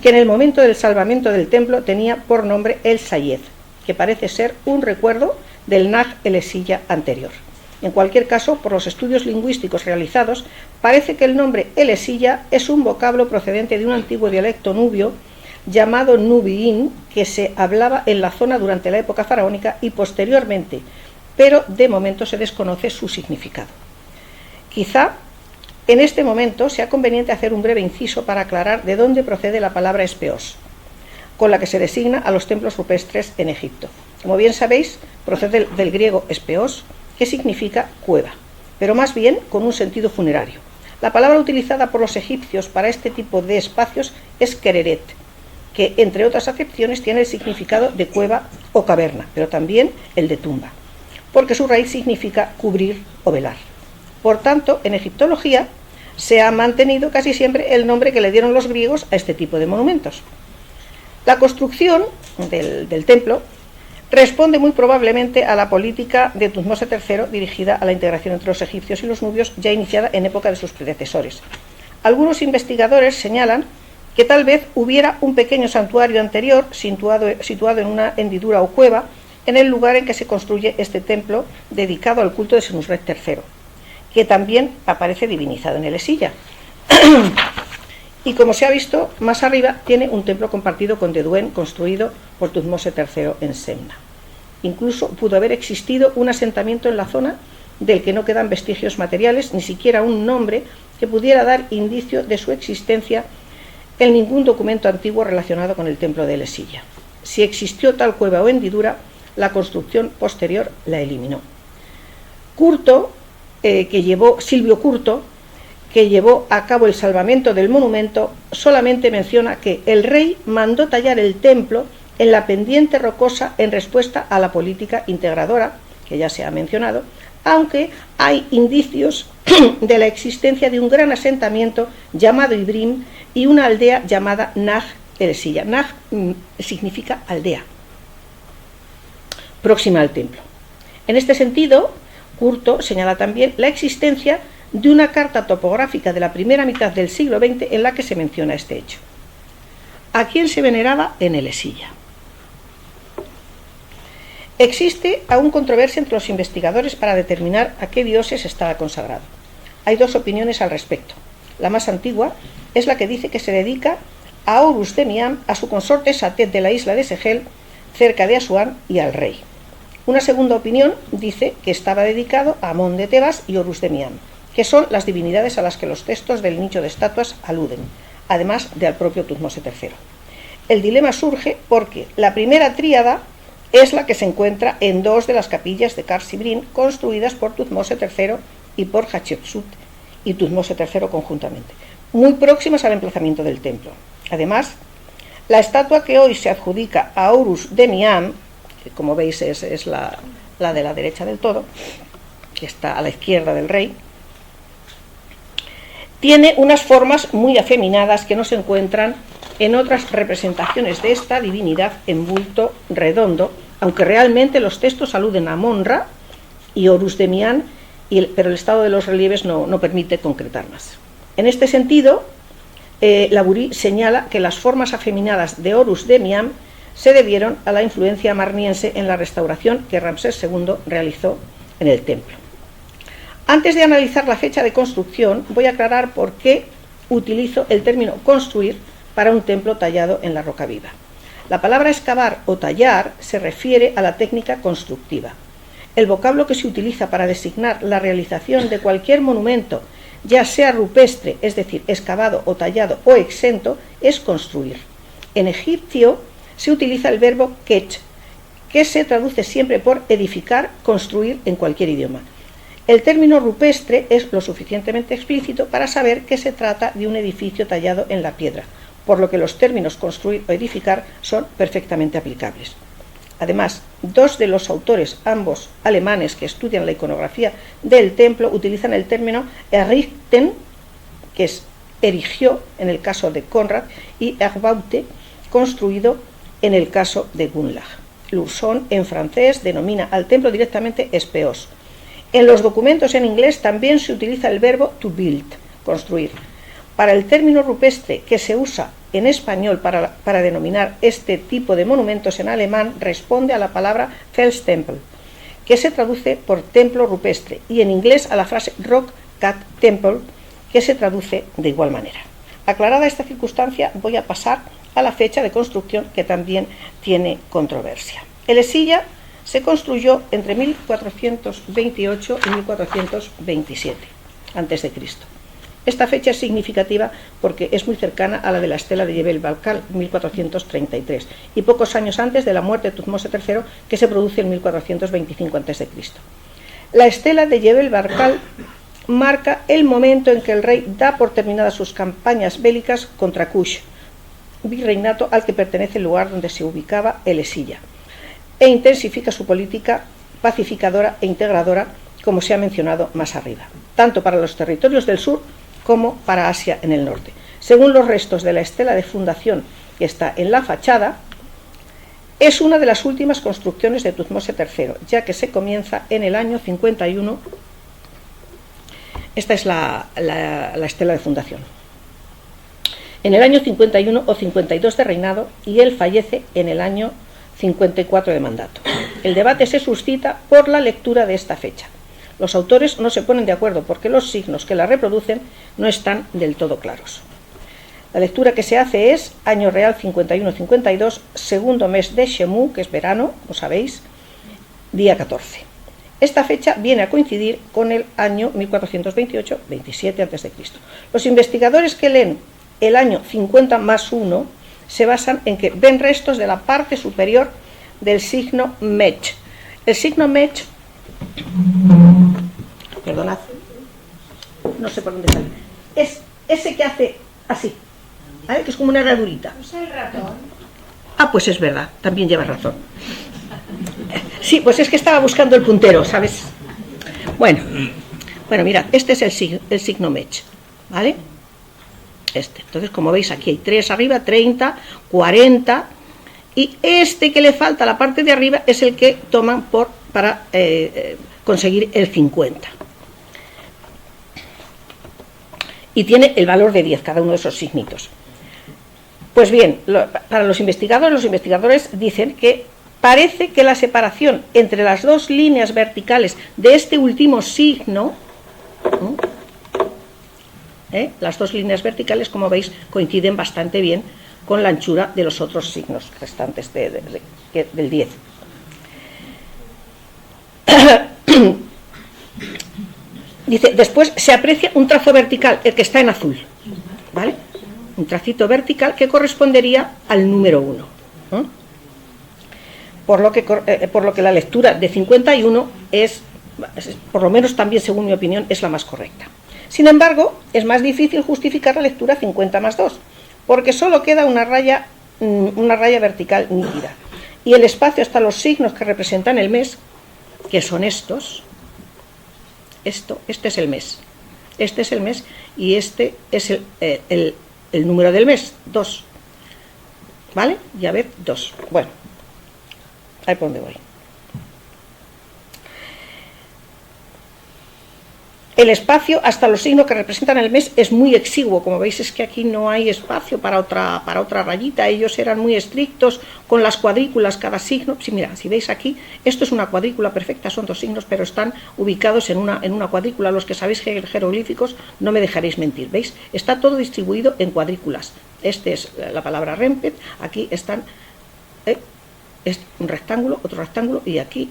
que en el momento del salvamento del templo tenía por nombre El Sayed, que parece ser un recuerdo del Nag el Esilla anterior. En cualquier caso, por los estudios lingüísticos realizados, parece que el nombre El Esilla es un vocablo procedente de un antiguo dialecto nubio llamado nubiín, que se hablaba en la zona durante la época faraónica y posteriormente, pero de momento se desconoce su significado. Quizá en este momento sea conveniente hacer un breve inciso para aclarar de dónde procede la palabra espeos, con la que se designa a los templos rupestres en Egipto. Como bien sabéis, procede del griego espeos, que significa cueva, pero más bien con un sentido funerario. La palabra utilizada por los egipcios para este tipo de espacios es kereret, que entre otras acepciones tiene el significado de cueva o caverna, pero también el de tumba, porque su raíz significa cubrir o velar. Por tanto, en egiptología se ha mantenido casi siempre el nombre que le dieron los griegos a este tipo de monumentos. La construcción del templo responde muy probablemente a la política de Tutmose III dirigida a la integración entre los egipcios y los nubios, ya iniciada en época de sus predecesores. Algunos investigadores señalan que tal vez hubiera un pequeño santuario anterior situado en una hendidura o cueva en el lugar en que se construye este templo dedicado al culto de Senusret III, que también aparece divinizado en el Esilla. Y como se ha visto más arriba, tiene un templo compartido con Deduen, construido por Tutmose III en Semna. Incluso pudo haber existido un asentamiento en la zona del que no quedan vestigios materiales, ni siquiera un nombre que pudiera dar indicio de su existencia en ningún documento antiguo relacionado con el templo de El Esilla. Si existió tal cueva o hendidura, la construcción posterior la eliminó. Curto que llevó Silvio Curto, que llevó a cabo el salvamento del monumento, solamente menciona que el rey mandó tallar el templo en la pendiente rocosa en respuesta a la política integradora, que ya se ha mencionado, aunque hay indicios de la existencia de un gran asentamiento llamado Ibrim y una aldea llamada Nag Elesilla. Nag significa aldea, próxima al templo. En este sentido, Curto señala también la existencia de una carta topográfica de la primera mitad del siglo XX en la que se menciona este hecho. ¿A quién se veneraba en Elesilla? Existe aún controversia entre los investigadores para determinar a qué dioses estaba consagrado. Hay dos opiniones al respecto. La más antigua es la que dice que se dedica a Horus de Miam, a su consorte Satet de la isla de Segel, cerca de Asuán, y al rey. Una segunda opinión dice que estaba dedicado a Amón de Tebas y Horus de Miam, que son las divinidades a las que los textos del nicho de estatuas aluden, además de al propio Tutmosis III. El dilema surge porque la primera tríada es la que se encuentra en dos de las capillas de Kar Sibrin construidas por Tutmosis III y por Hatshepsut y Tutmosis III conjuntamente, muy próximas al emplazamiento del templo. Además, la estatua que hoy se adjudica a Horus de Miam, que como veis es la de la derecha del todo, que está a la izquierda del rey, tiene unas formas muy afeminadas que no se encuentran en otras representaciones de esta divinidad en bulto redondo, aunque realmente los textos aluden a Amon-Ra y Horus de Miam, pero el estado de los relieves no permite concretar más. En este sentido, Labouri señala que las formas afeminadas de Horus de Miam se debieron a la influencia amarniense en la restauración que Ramsés II realizó en el templo. Antes de analizar la fecha de construcción, voy a aclarar por qué utilizo el término construir para un templo tallado en la roca viva. La palabra excavar o tallar se refiere a la técnica constructiva. El vocablo que se utiliza para designar la realización de cualquier monumento, ya sea rupestre, es decir, excavado o tallado o exento, es construir. En egipcio se utiliza el verbo ketch, que se traduce siempre por edificar, construir en cualquier idioma. El término rupestre es lo suficientemente explícito para saber que se trata de un edificio tallado en la piedra, por lo que los términos construir o edificar son perfectamente aplicables. Además, dos de los autores, ambos alemanes, que estudian la iconografía del templo, utilizan el término errichten, que es erigió en el caso de Conrad, y erbaute, construido en el caso de Gunlag. Lurson, en francés, denomina al templo directamente espeos. En los documentos en inglés también se utiliza el verbo to build, construir. Para el término rupestre que se usa en español para denominar este tipo de monumentos en alemán responde a la palabra Felstempel, que se traduce por templo rupestre, y en inglés a la frase Rock Cut Temple, que se traduce de igual manera. Aclarada esta circunstancia, voy a pasar a la fecha de construcción, que también tiene controversia. Elesilla se construyó entre 1428 y 1427 a.C. Esta fecha es significativa porque es muy cercana a la de la estela de Jebel Barkal, 1433, y pocos años antes de la muerte de Tutmosis III, que se produce en 1425 a.C. La estela de Jebel Barkal marca el momento en que el rey da por terminadas sus campañas bélicas contra Kush, virreinato al que pertenece el lugar donde se ubicaba Elesilla, e intensifica su política pacificadora e integradora, como se ha mencionado más arriba, tanto para los territorios del sur como para Asia en el norte. Según los restos de la estela de fundación que está en la fachada, es una de las últimas construcciones de Tutmosis III, ya que se comienza en el año 51. Esta es la estela de fundación. En el año 51 o 52 de reinado, y él fallece en el año 54 de mandato. El debate se suscita por la lectura de esta fecha. Los autores no se ponen de acuerdo porque los signos que la reproducen no están del todo claros. La lectura que se hace es año real 51-52, segundo mes de Shemu, que es verano, como sabéis, día 14. Esta fecha viene a coincidir con el año 1428-27 a.C. Los investigadores que leen el año 50 más 1 se basan en que ven restos de la parte superior del signo Mech. El signo Mech perdonad, no sé por dónde sale, es ese que hace así, ¿vale? Que es como una herradurita. ¿Usa el ratón? Ah, pues es verdad, también llevas razón. Sí, pues es que estaba buscando el puntero, ¿sabes? Bueno, mirad, este es el signo Mech, ¿vale? Entonces, como veis, aquí hay 3 arriba, 30, 40, y este que le falta, la parte de arriba, es el que toman para conseguir el 50. Y tiene el valor de 10 cada uno de esos signitos. Pues bien, para los investigadores dicen que parece que la separación entre las dos líneas verticales de este último signo, las dos líneas verticales, como veis, coinciden bastante bien con la anchura de los otros signos restantes del 10. Dice, después se aprecia un trazo vertical, el que está en azul, ¿vale? Un tracito vertical que correspondería al número 1. Por lo que la lectura de 51 es, por lo menos también según mi opinión, es la más correcta. Sin embargo, es más difícil justificar la lectura 50 más 2, porque solo queda una raya vertical nítida. Y el espacio hasta los signos que representan el mes, que son estos, este es el mes. Este es el mes y este es el número del mes, 2. ¿Vale? Ya ves, 2. Bueno, ahí por donde voy. El espacio hasta los signos que representan el mes es muy exiguo. Como veis, es que aquí no hay espacio para otra rayita. Ellos eran muy estrictos con las cuadrículas, cada signo. Sí, mira, si veis aquí, esto es una cuadrícula perfecta, son 2 signos, pero están ubicados en una cuadrícula. Los que sabéis jeroglíficos no me dejaréis mentir. ¿Veis? Está todo distribuido en cuadrículas. Este es la palabra Rempet. Aquí están es un rectángulo, otro rectángulo, y aquí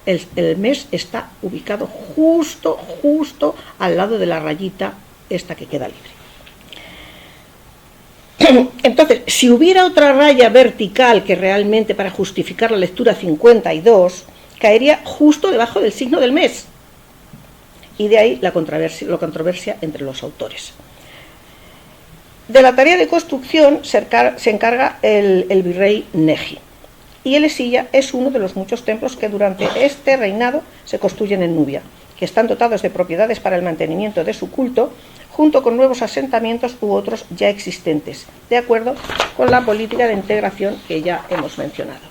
el mes está ubicado justo al lado de la rayita esta que queda libre. Entonces, si hubiera otra raya vertical que realmente para justificar la lectura 52, caería justo debajo del signo del mes. Y de ahí la controversia entre los autores. De la tarea de construcción se encarga el virrey Neji. Y el Esilla es uno de los muchos templos que durante este reinado se construyen en Nubia, que están dotados de propiedades para el mantenimiento de su culto, junto con nuevos asentamientos u otros ya existentes, de acuerdo con la política de integración que ya hemos mencionado.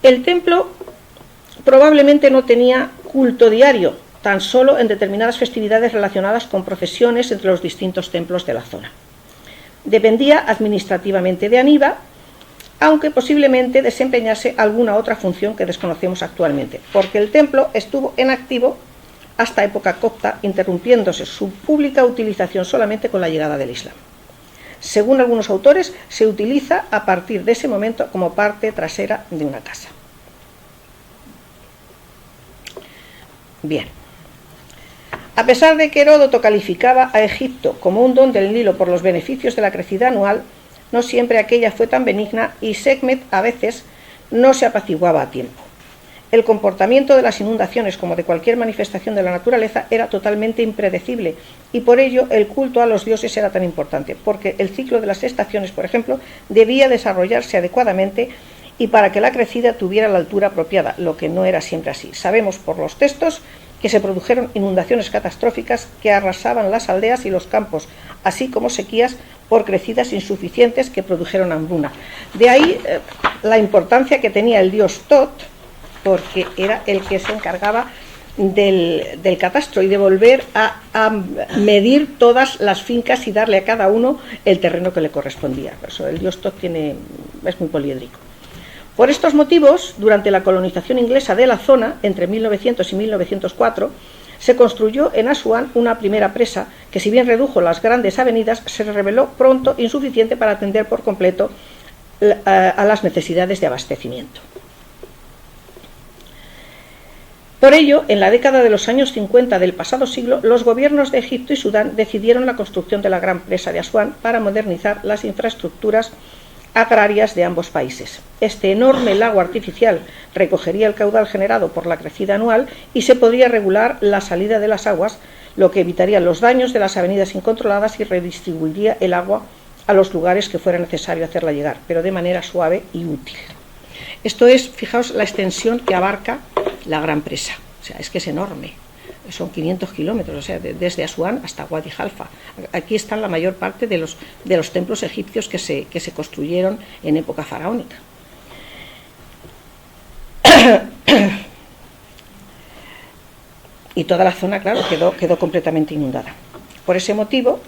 El templo probablemente no tenía culto diario, tan solo en determinadas festividades relacionadas con procesiones entre los distintos templos de la zona. Dependía administrativamente de Aniba, aunque posiblemente desempeñase alguna otra función que desconocemos actualmente, porque el templo estuvo en activo hasta época copta, interrumpiéndose su pública utilización solamente con la llegada del Islam. Según algunos autores, se utiliza a partir de ese momento como parte trasera de una casa. Bien. A pesar de que Heródoto calificaba a Egipto como un don del Nilo por los beneficios de la crecida anual, no siempre aquella fue tan benigna y Sekhmet a veces no se apaciguaba a tiempo. El comportamiento de las inundaciones, como de cualquier manifestación de la naturaleza, era totalmente impredecible y por ello el culto a los dioses era tan importante, porque el ciclo de las estaciones, por ejemplo, debía desarrollarse adecuadamente y para que la crecida tuviera la altura apropiada, lo que no era siempre así. Sabemos por los textos que se produjeron inundaciones catastróficas que arrasaban las aldeas y los campos, así como sequías por crecidas insuficientes que produjeron hambruna. De ahí la importancia que tenía el dios Tot, porque era el que se encargaba del catastro y de volver a medir todas las fincas y darle a cada uno el terreno que le correspondía. Por eso el dios Tot es muy poliédrico. Por estos motivos, durante la colonización inglesa de la zona, entre 1900 y 1904, se construyó en Asuán una primera presa que, si bien redujo las grandes avenidas, se reveló pronto insuficiente para atender por completo a las necesidades de abastecimiento. Por ello, en la década de los años 50 del pasado siglo, los gobiernos de Egipto y Sudán decidieron la construcción de la gran presa de Asuán para modernizar las infraestructuras agrarias de ambos países. Este enorme lago artificial recogería el caudal generado por la crecida anual y se podría regular la salida de las aguas, lo que evitaría los daños de las avenidas incontroladas y redistribuiría el agua a los lugares que fuera necesario hacerla llegar, pero de manera suave y útil. Esto es, fijaos, la extensión que abarca la gran presa. O sea, es que es enorme. Son 500 kilómetros, o sea, desde Asuán hasta Wadi Halfa. Aquí están la mayor parte de los templos egipcios que se construyeron en época faraónica. Y toda la zona, claro, quedó completamente inundada. Por ese motivo,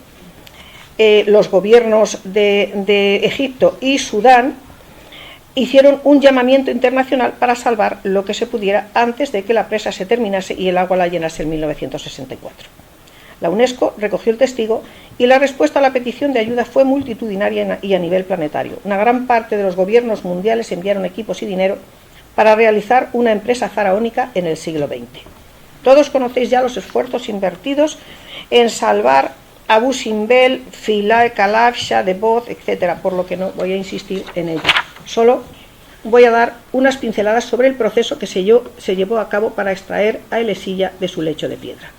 los gobiernos de Egipto y Sudán hicieron un llamamiento internacional para salvar lo que se pudiera antes de que la presa se terminase y el agua la llenase en 1964. La UNESCO recogió el testigo y la respuesta a la petición de ayuda fue multitudinaria y a nivel planetario. Una gran parte de los gobiernos mundiales enviaron equipos y dinero para realizar una empresa faraónica en el siglo XX. Todos conocéis ya los esfuerzos invertidos en salvar Abu Simbel, Philae, Calaf, Shah de Boz, etc., por lo que no voy a insistir en ello. Solo voy a dar unas pinceladas sobre el proceso que se llevó a cabo para extraer a Elesilla de su lecho de piedra.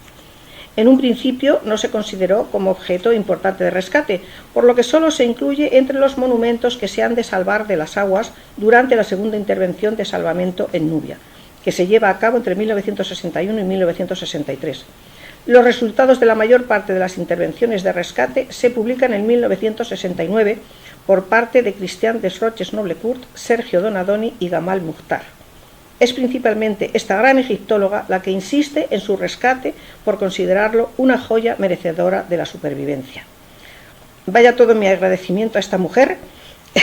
En un principio no se consideró como objeto importante de rescate, por lo que solo se incluye entre los monumentos que se han de salvar de las aguas durante la segunda intervención de salvamento en Nubia, que se lleva a cabo entre 1961 y 1963. Los resultados de la mayor parte de las intervenciones de rescate se publican en 1969 por parte de Christian Desroches-Noblecourt, Sergio Donadoni y Gamal Mukhtar. Es principalmente esta gran egiptóloga la que insiste en su rescate por considerarlo una joya merecedora de la supervivencia. Vaya todo mi agradecimiento a esta mujer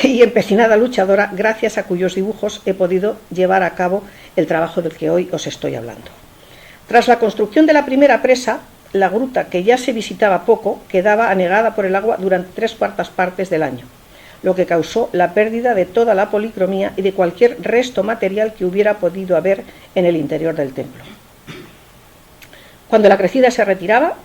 y empecinada luchadora, gracias a cuyos dibujos he podido llevar a cabo el trabajo del que hoy os estoy hablando. Tras la construcción de la primera presa, la gruta, que ya se visitaba poco, quedaba anegada por el agua durante 3/4 partes del año, lo que causó la pérdida de toda la policromía y de cualquier resto material que hubiera podido haber en el interior del templo. Cuando la crecida se retiraba,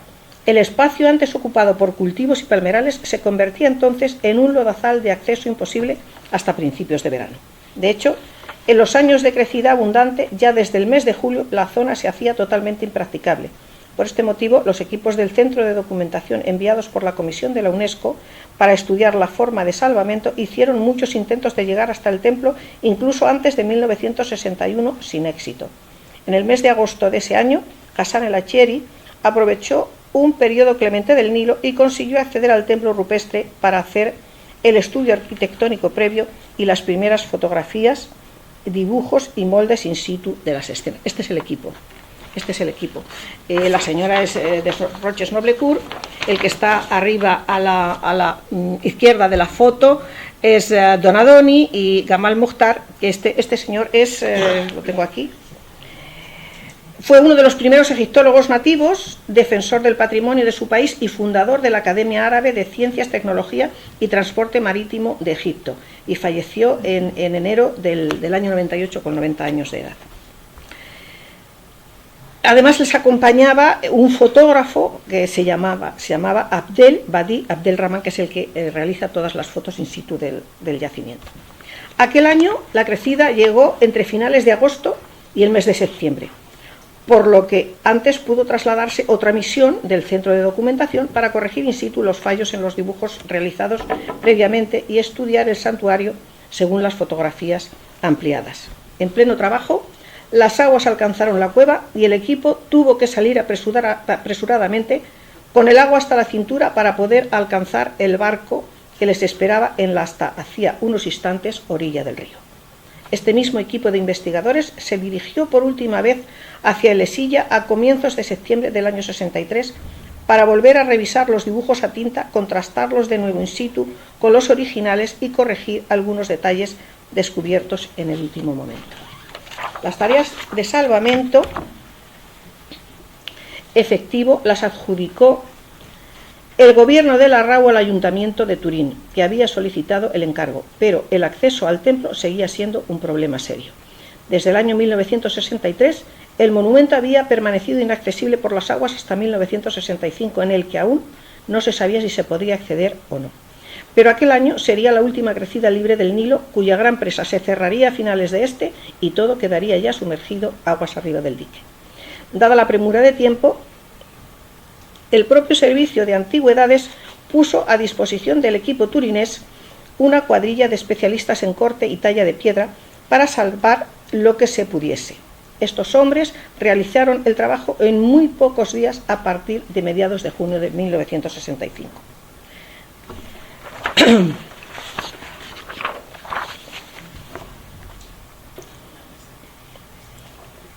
el espacio antes ocupado por cultivos y palmerales se convertía entonces en un lodazal de acceso imposible hasta principios de verano. De hecho, en los años de crecida abundante, ya desde el mes de julio, la zona se hacía totalmente impracticable. Por este motivo, los equipos del Centro de Documentación enviados por la Comisión de la UNESCO para estudiar la forma de salvamento hicieron muchos intentos de llegar hasta el templo, incluso antes de 1961, sin éxito. En el mes de agosto de ese año, Hassan el-Acheri aprovechó un periodo clemente del Nilo y consiguió acceder al templo rupestre para hacer el estudio arquitectónico previo y las primeras fotografías, dibujos y moldes in situ de las escenas. Este es el equipo. La señora es de Roches-Noblecourt, el que está arriba a la izquierda de la foto es Donadoni y Gamal Mukhtar, que este señor es, lo tengo aquí, fue uno de los primeros egiptólogos nativos, defensor del patrimonio de su país y fundador de la Academia Árabe de Ciencias, Tecnología y Transporte Marítimo de Egipto, y falleció en enero del año 98 con 90 años de edad. Además les acompañaba un fotógrafo que se llamaba Abdel Badi Abdelrahman, que es el que realiza todas las fotos in situ del yacimiento. Aquel año la crecida llegó entre finales de agosto y el mes de septiembre, por lo que antes pudo trasladarse otra misión del Centro de Documentación para corregir in situ los fallos en los dibujos realizados previamente y estudiar el santuario según las fotografías ampliadas. En pleno trabajo, las aguas alcanzaron la cueva y el equipo tuvo que salir apresuradamente con el agua hasta la cintura para poder alcanzar el barco que les esperaba en la hasta hacía unos instantes orilla del río. Este mismo equipo de investigadores se dirigió por última vez hacia Elesilla a comienzos de septiembre del año 63 para volver a revisar los dibujos a tinta, contrastarlos de nuevo in situ con los originales y corregir algunos detalles descubiertos en el último momento. Las tareas de salvamento efectivo las adjudicó el gobierno de Larraua al Ayuntamiento de Turín, que había solicitado el encargo, pero el acceso al templo seguía siendo un problema serio. Desde el año 1963, el monumento había permanecido inaccesible por las aguas hasta 1965, en el que aún no se sabía si se podía acceder o no. pero aquel año sería la última crecida libre del Nilo, cuya gran presa se cerraría a finales de este y todo quedaría ya sumergido aguas arriba del dique. Dada la premura de tiempo, el propio Servicio de Antigüedades puso a disposición del equipo turinés una cuadrilla de especialistas en corte y talla de piedra para salvar lo que se pudiese. Estos hombres realizaron el trabajo en muy pocos días a partir de mediados de junio de 1965.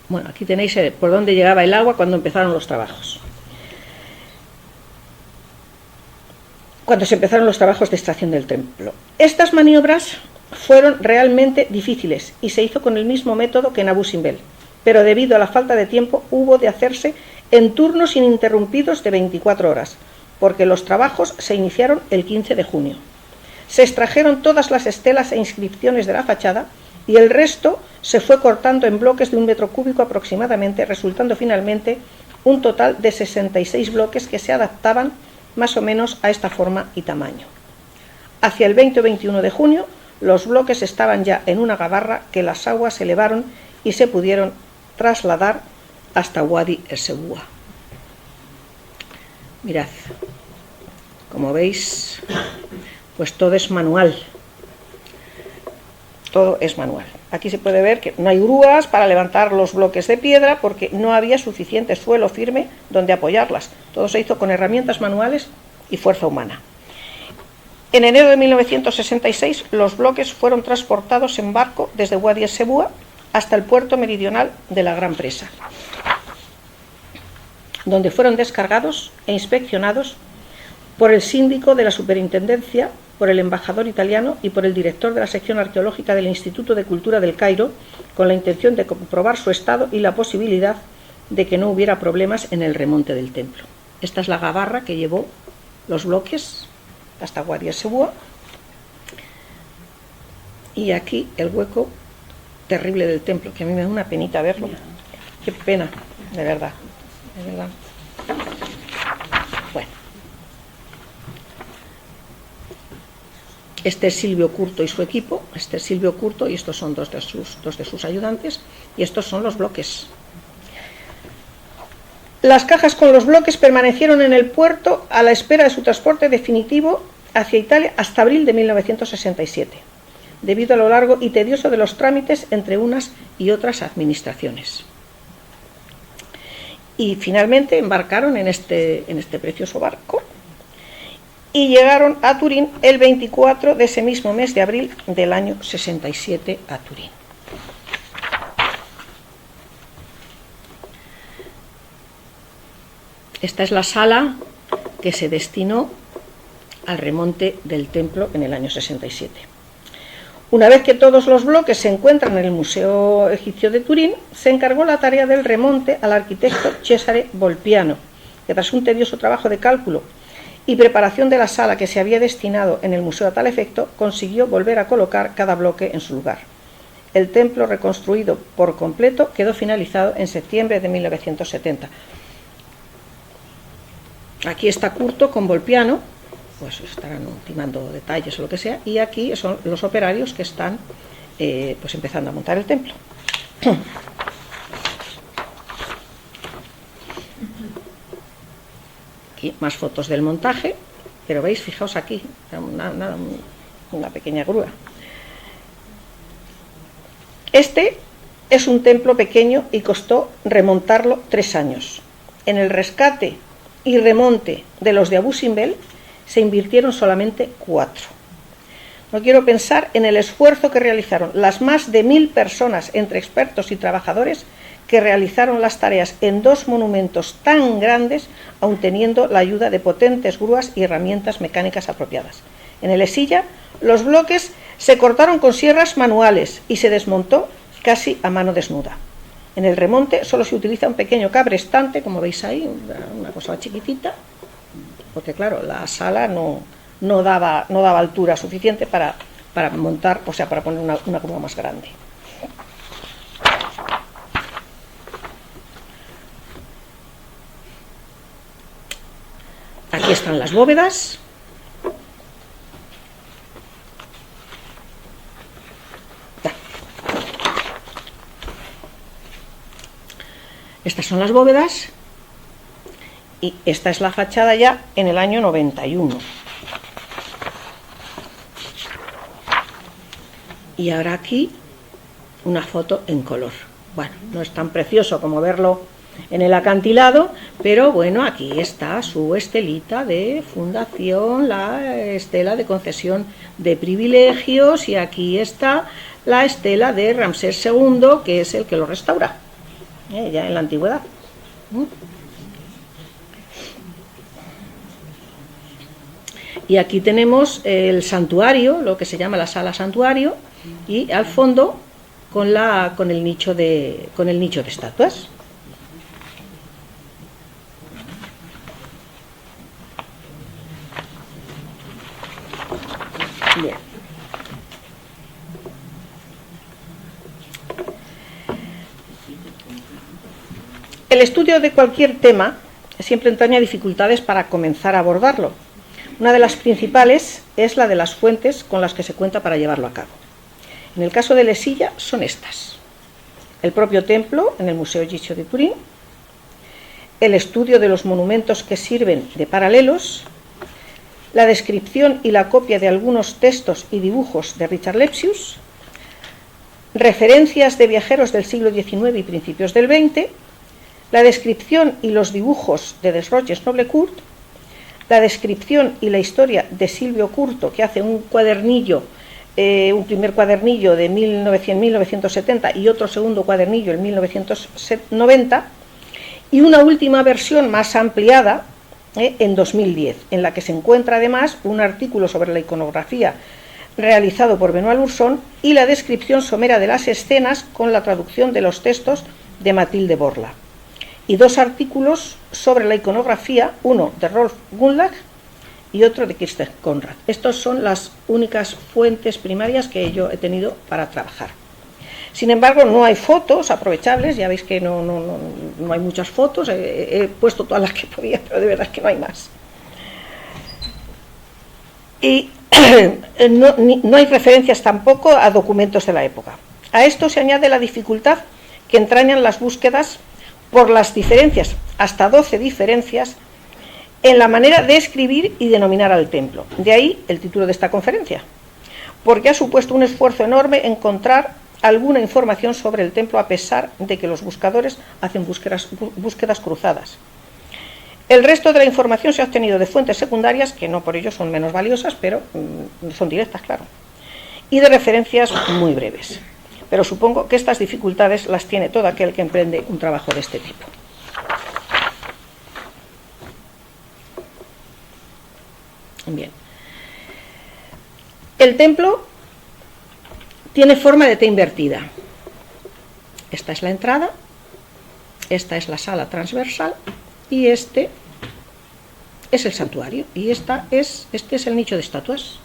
Bueno, aquí tenéis por dónde llegaba el agua cuando empezaron los trabajos. Cuando se empezaron los trabajos de extracción del templo. Estas maniobras fueron realmente difíciles y se hizo con el mismo método que en Abu Simbel, pero debido a la falta de tiempo hubo de hacerse en turnos ininterrumpidos de 24 horas, porque los trabajos se iniciaron el 15 de junio. Se extrajeron todas las estelas e inscripciones de la fachada y el resto se fue cortando en bloques de 1 metro cúbico aproximadamente, resultando finalmente un total de 66 bloques que se adaptaban más o menos a esta forma y tamaño. Hacia el 20 o 21 de junio, los bloques estaban ya en una gabarra que las aguas se elevaron y se pudieron trasladar hasta Wadi Essebua. Mirad, como veis, pues todo es manual. Todo es manual. Aquí se puede ver que no hay grúas para levantar los bloques de piedra porque no había suficiente suelo firme donde apoyarlas. Todo se hizo con herramientas manuales y fuerza humana. En enero de 1966 los bloques fueron transportados en barco desde Wadi Essebua hasta el puerto meridional de la Gran Presa, donde fueron descargados e inspeccionados por el síndico de la superintendencia, por el embajador italiano y por el director de la sección arqueológica del Instituto de Cultura del Cairo, con la intención de comprobar su estado y la posibilidad de que no hubiera problemas en el remonte del templo. Esta es la gabarra que llevó los bloques hasta Wadi Essebua, y aquí el hueco terrible del templo, que a mí me da una penita verlo. Qué pena, de verdad, de verdad. Bueno, este es Silvio Curto y su equipo. Este es Silvio Curto y estos son dos de sus ayudantes, y estos son los bloques. Las cajas con los bloques permanecieron en el puerto a la espera de su transporte definitivo hacia Italia hasta abril de 1967, debido a lo largo y tedioso de los trámites entre unas y otras administraciones. Y finalmente embarcaron en este precioso barco y llegaron a Turín el 24 de ese mismo mes de abril del año 67 a Turín. Esta es la sala que se destinó al remonte del templo en el año 67. Una vez que todos los bloques se encuentran en el Museo Egipcio de Turín, se encargó la tarea del remonte al arquitecto Cesare Volpiano, que tras un tedioso trabajo de cálculo y preparación de la sala que se había destinado en el museo a tal efecto, consiguió volver a colocar cada bloque en su lugar. El templo, reconstruido por completo, quedó finalizado en septiembre de 1970. Aquí está Curto con Volpiano, pues estarán ultimando detalles o lo que sea, y aquí son los operarios que están pues empezando a montar el templo. Aquí más fotos del montaje, pero veis, fijaos aquí, una pequeña grúa. Este es un templo pequeño y costó remontarlo 3 años. En el rescate y remonte de los de Abu Simbel se invirtieron solamente 4. No quiero pensar en el esfuerzo que realizaron las más de 1000 personas, entre expertos y trabajadores, que realizaron las tareas en 2 monumentos tan grandes, aun teniendo la ayuda de potentes grúas y herramientas mecánicas apropiadas. En el Esilla, los bloques se cortaron con sierras manuales y se desmontó casi a mano desnuda. En el remonte solo se utiliza un pequeño cabrestante, como veis ahí, una cosa chiquitita, porque claro, la sala no daba altura suficiente para montar, o sea, para poner una grúa más grande. Aquí están las bóvedas. Estas son las bóvedas y esta es la fachada ya en el año 91. Y ahora aquí una foto en color. Bueno, no es tan precioso como verlo en el acantilado, pero bueno, aquí está su estelita de fundación, la estela de concesión de privilegios, y aquí está la estela de Ramsés II, que es el que lo restaura, ya en la antigüedad. Y aquí tenemos el santuario, lo que se llama la sala santuario, y al fondo con el nicho de estatuas. Bien. El estudio de cualquier tema siempre entraña dificultades para comenzar a abordarlo. Una de las principales es la de las fuentes con las que se cuenta para llevarlo a cabo. En el caso de Lesilla son estas: el propio templo en el Museo Egipcio de Turín, el estudio de los monumentos que sirven de paralelos, la descripción y la copia de algunos textos y dibujos de Richard Lepsius, referencias de viajeros del siglo XIX y principios del XX, la descripción y los dibujos de Desroches Noblecourt, la descripción y la historia de Silvio Curto, que hace un cuadernillo, un primer cuadernillo de 1970 y otro segundo cuadernillo en 1990, y una última versión más ampliada en 2010, en la que se encuentra además un artículo sobre la iconografía realizado por Benoît Lurson y la descripción somera de las escenas con la traducción de los textos de Mathilde Borla, y dos artículos sobre la iconografía, uno de Rolf Gunlag y otro de Kirsten Conrad. Estas son las únicas fuentes primarias que yo he tenido para trabajar. Sin embargo, no hay fotos aprovechables, ya veis que no hay muchas fotos, he puesto todas las que podía, pero de verdad es que no hay más. Y no hay referencias tampoco a documentos de la época. A esto se añade la dificultad que entrañan las búsquedas por las diferencias, hasta 12 diferencias, en la manera de escribir y denominar al templo. De ahí el título de esta conferencia, porque ha supuesto un esfuerzo enorme encontrar alguna información sobre el templo, a pesar de que los buscadores hacen búsquedas cruzadas. El resto de la información se ha obtenido de fuentes secundarias, que no por ello son menos valiosas, pero son directas, claro, y de referencias muy breves. Pero supongo que estas dificultades las tiene todo aquel que emprende un trabajo de este tipo. Bien. El templo tiene forma de T invertida. Esta es la entrada, esta es la sala transversal y este es el santuario, y este es el nicho de estatuas.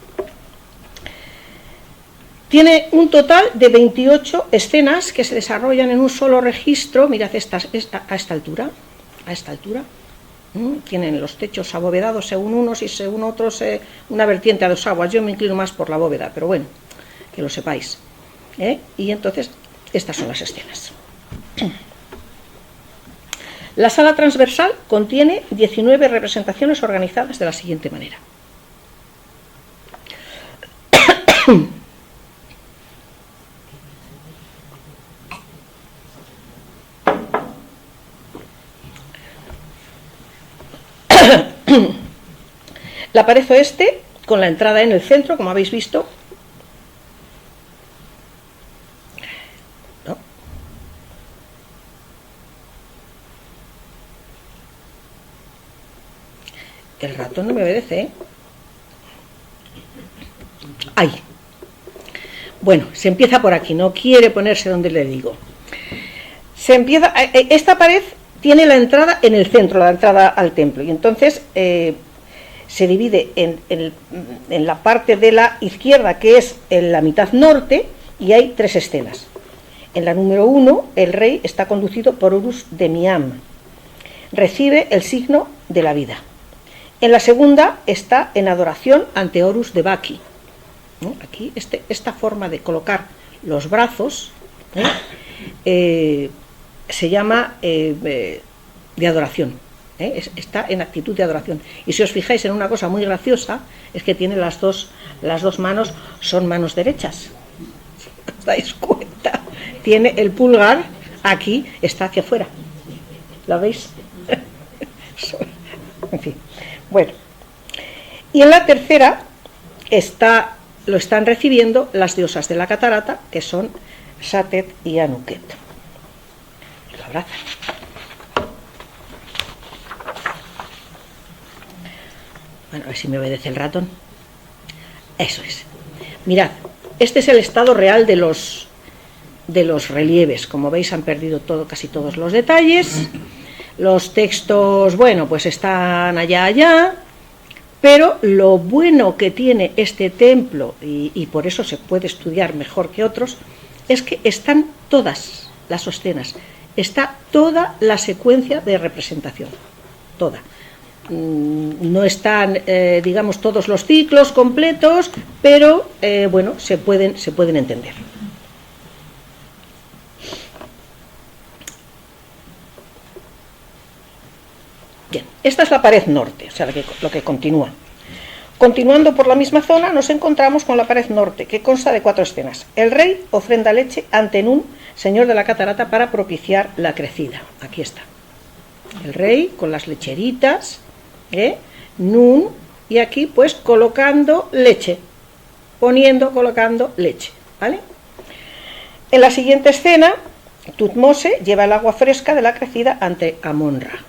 Tiene un total de 28 escenas que se desarrollan en un solo registro. Mirad, a esta altura. Tienen los techos abovedados según unos y según otros una vertiente a dos aguas. Yo me inclino más por la bóveda, pero bueno, que lo sepáis. Y entonces, estas son las escenas. La sala transversal contiene 19 representaciones organizadas de la siguiente manera. La pared oeste, con la entrada en el centro, como habéis visto. ¿No? El ratón no me obedece, ¿eh? Ahí. Bueno, se empieza por aquí, no quiere ponerse donde le digo. Se empieza. Esta pared tiene la entrada en el centro, la entrada al templo, y entonces se divide en la parte de la izquierda, que es en la mitad norte, y hay tres escenas. En la número 1, el rey está conducido por Horus de Miam, recibe el signo de la vida. En la segunda está en adoración ante Horus de Baki. Aquí esta forma de colocar los brazos se llama de adoración. Está en actitud de adoración. Y si os fijáis en una cosa muy graciosa, es que tiene las dos manos, son manos derechas. ¿Os dais cuenta? Tiene el pulgar aquí, está hacia afuera. ¿Lo veis? En fin. Bueno. Y en la tercera lo están recibiendo las diosas de la catarata, que son Satet y Anuket. Lo abrazan. Bueno, a ver si me obedece el ratón. Eso es. Mirad, este es el estado real de los relieves. Como veis, han perdido casi todos los detalles. Los textos, bueno, pues están allá. Pero lo bueno que tiene este templo, y por eso se puede estudiar mejor que otros, es que están todas las escenas. Está toda la secuencia de representación. Toda. No están, digamos, todos los ciclos completos, pero bueno, se pueden entender. Bien, esta es la pared norte, o sea, lo que continúa. Continuando por la misma zona, nos encontramos con la pared norte, que consta de 4 escenas. El rey ofrenda leche ante Nun, señor de la catarata, para propiciar la crecida. Aquí está. El rey con las lecheritas, Nun, y aquí pues colocando leche, colocando leche, ¿vale? En la siguiente escena, Tutmose lleva el agua fresca de la crecida ante Amon-Ra.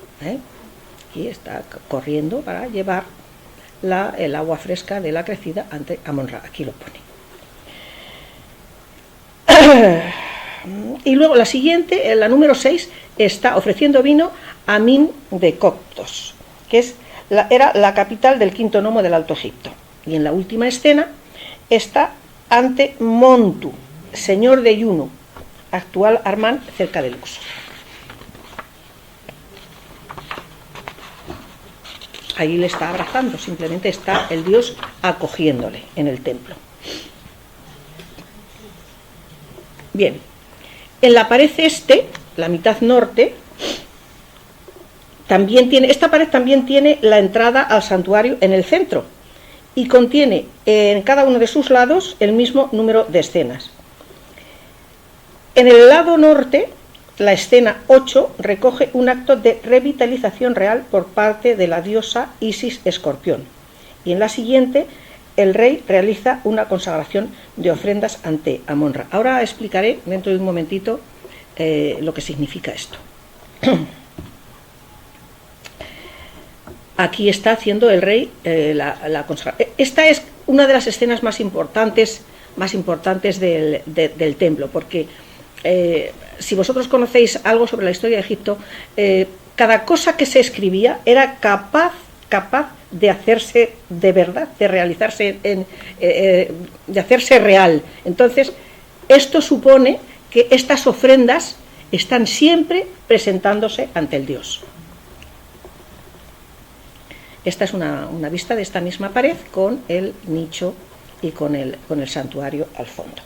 Aquí está corriendo para llevar el agua fresca de la crecida ante Amon-Ra. Aquí lo pone. Y luego la siguiente, la número 6, está ofreciendo vino a Min de Coptos, que era la capital del quinto nomo del Alto Egipto. Y en la última escena está ante Montu, señor de Yunu, actual Armán, cerca de Luxor. Ahí le está abrazando, simplemente está el dios acogiéndole en el templo. Bien, en la pared la mitad norte, esta pared también tiene la entrada al santuario en el centro y contiene en cada uno de sus lados el mismo número de escenas. En el lado norte, la escena 8 recoge un acto de revitalización real por parte de la diosa Isis Escorpión, y en la siguiente el rey realiza una consagración de ofrendas ante Amon-Ra. Ahora explicaré dentro de un momentito lo que significa esto. Aquí está haciendo el rey la consagración. Esta es una de las escenas más importantes del templo, porque si vosotros conocéis algo sobre la historia de Egipto, cada cosa que se escribía era capaz de hacerse de verdad, de realizarse, de hacerse real. Entonces, esto supone que estas ofrendas están siempre presentándose ante el dios. Esta es una vista de esta misma pared con el nicho y con el santuario al fondo.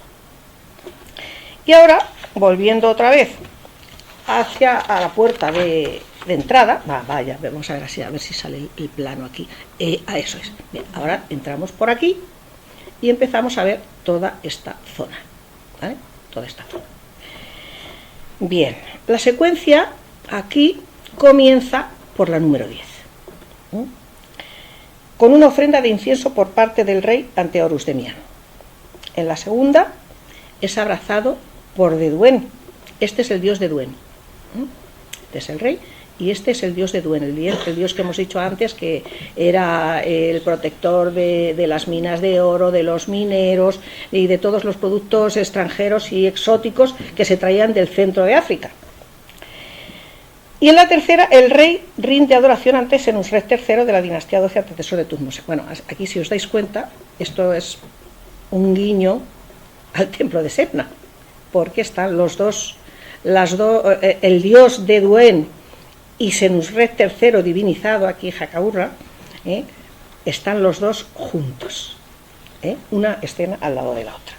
Y ahora, volviendo otra vez hacia la puerta de entrada, vaya, vamos a ver si sale el plano aquí. Eso es. Bien, ahora entramos por aquí y empezamos a ver toda esta zona, ¿vale? Toda esta zona. Bien, la secuencia aquí comienza por la número 10, con una ofrenda de incienso por parte del rey ante Horus de Miano. En la segunda es abrazado por Deduen. Este es el dios Deduen. Este es el rey y este es el dios Deduen, el dios que hemos dicho antes, que era el protector de las minas de oro, de los mineros y de todos los productos extranjeros y exóticos que se traían del centro de África. Y en la tercera, el rey rinde adoración ante Senusret III de la dinastía 12, antecesor de Tutmose. Bueno, aquí si os dais cuenta, esto es un guiño al templo de Setna, porque están el dios Deduen y Senusret III divinizado, aquí Jacaurra, están los dos juntos, una escena al lado de la otra.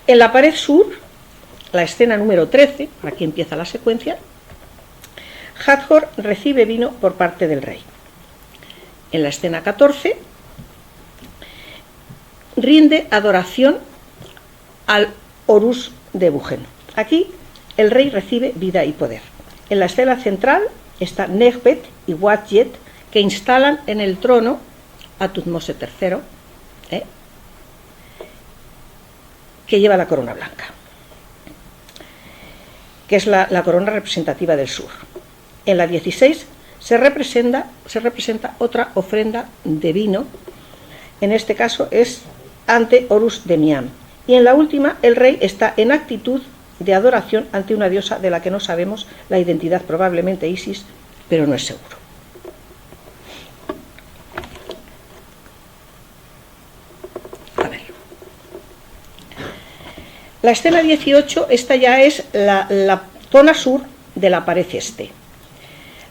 En la pared sur, la escena número 13, aquí empieza la secuencia, Hathor recibe vino por parte del rey. En la escena 14, rinde adoración al Horus de Bugen. Aquí el rey recibe vida y poder. En la escena central está Nekhbet y Wadjet, que instalan en el trono a Tutmose III, que lleva la corona blanca, que es la corona representativa del sur. En la 16 se representa otra ofrenda de vino, en este caso es ante Horus de Miam. Y en la última el rey está en actitud de adoración ante una diosa de la que no sabemos la identidad, probablemente Isis, pero no es seguro. A ver. La escena 18, esta ya es la zona sur de la pared este.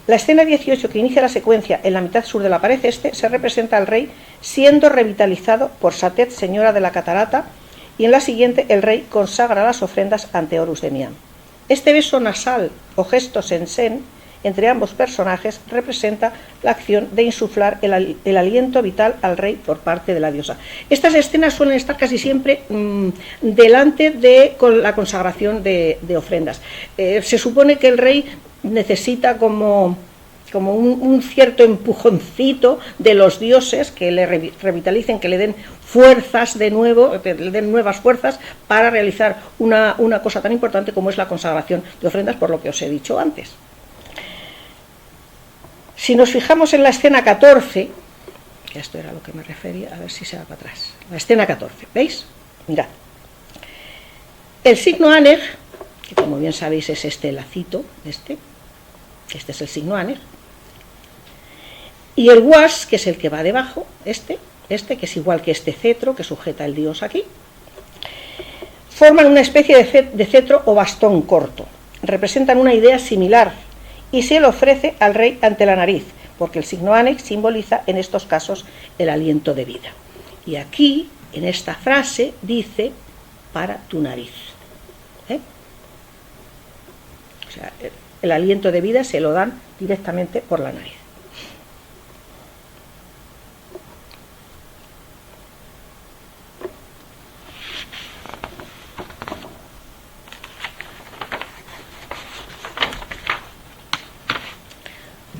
La escena 18, que inicia la secuencia en la mitad sur de la pared este, se representa al rey siendo revitalizado por Satet, señora de la catarata, y en la siguiente el rey consagra las ofrendas ante Horus de Miam. Este beso nasal o gesto sensen entre ambos personajes representa la acción de insuflar el aliento vital al rey por parte de la diosa. Estas escenas suelen estar casi siempre delante de la consagración de ofrendas. Se supone que el rey necesita como un cierto empujoncito de los dioses que le revitalicen, que le den fuerzas de nuevo, que le den nuevas fuerzas para realizar una cosa tan importante como es la consagración de ofrendas, por lo que os he dicho antes. Si nos fijamos en la escena 14, que esto era a lo que me refería, a ver si se va para atrás, la escena 14, ¿veis? Mirad. El signo Aner, que como bien sabéis es este lacito, este es el signo Aner, y el Was, que es el que va debajo, este que es igual que este cetro que sujeta el dios aquí, forman una especie de cetro o bastón corto, representan una idea similar y se le ofrece al rey ante la nariz, porque el signo Anek simboliza en estos casos el aliento de vida. Y aquí, en esta frase, dice para tu nariz. O sea, el aliento de vida se lo dan directamente por la nariz.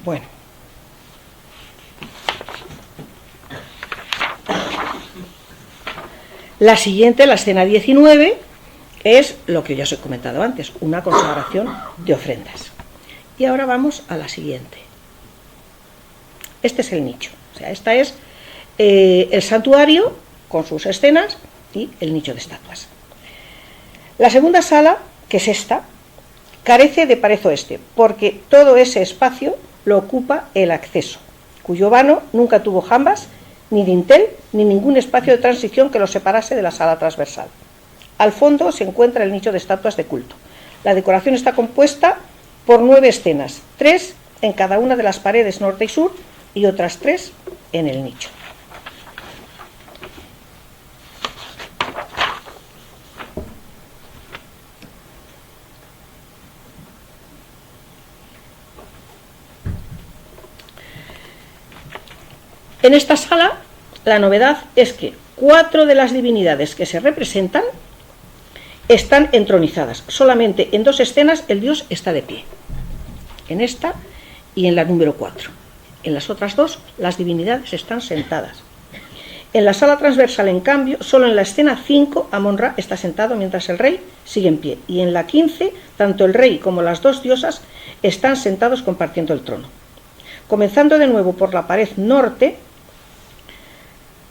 Bueno, la siguiente, la escena 19, es lo que ya os he comentado antes, una consagración de ofrendas. Y ahora vamos a la siguiente. Este es el nicho, o sea, esta es el santuario con sus escenas y el nicho de estatuas. La segunda sala, que es esta, carece de pared oeste, porque todo ese espacio lo ocupa el acceso, cuyo vano nunca tuvo jambas, ni dintel, ni ningún espacio de transición que lo separase de la sala transversal. Al fondo se encuentra el nicho de estatuas de culto. La decoración está compuesta por 9 escenas, 3 en cada una de las paredes norte y sur y otras 3 en el nicho. En esta sala, la novedad es que 4 de las divinidades que se representan están entronizadas. Solamente en 2 escenas el dios está de pie. En esta y en la número 4. En las otras 2, las divinidades están sentadas. En la sala transversal, en cambio, solo en la escena 5, Amon-Ra está sentado mientras el rey sigue en pie. Y en la 15, tanto el rey como las 2 diosas están sentados compartiendo el trono. Comenzando de nuevo por la pared norte,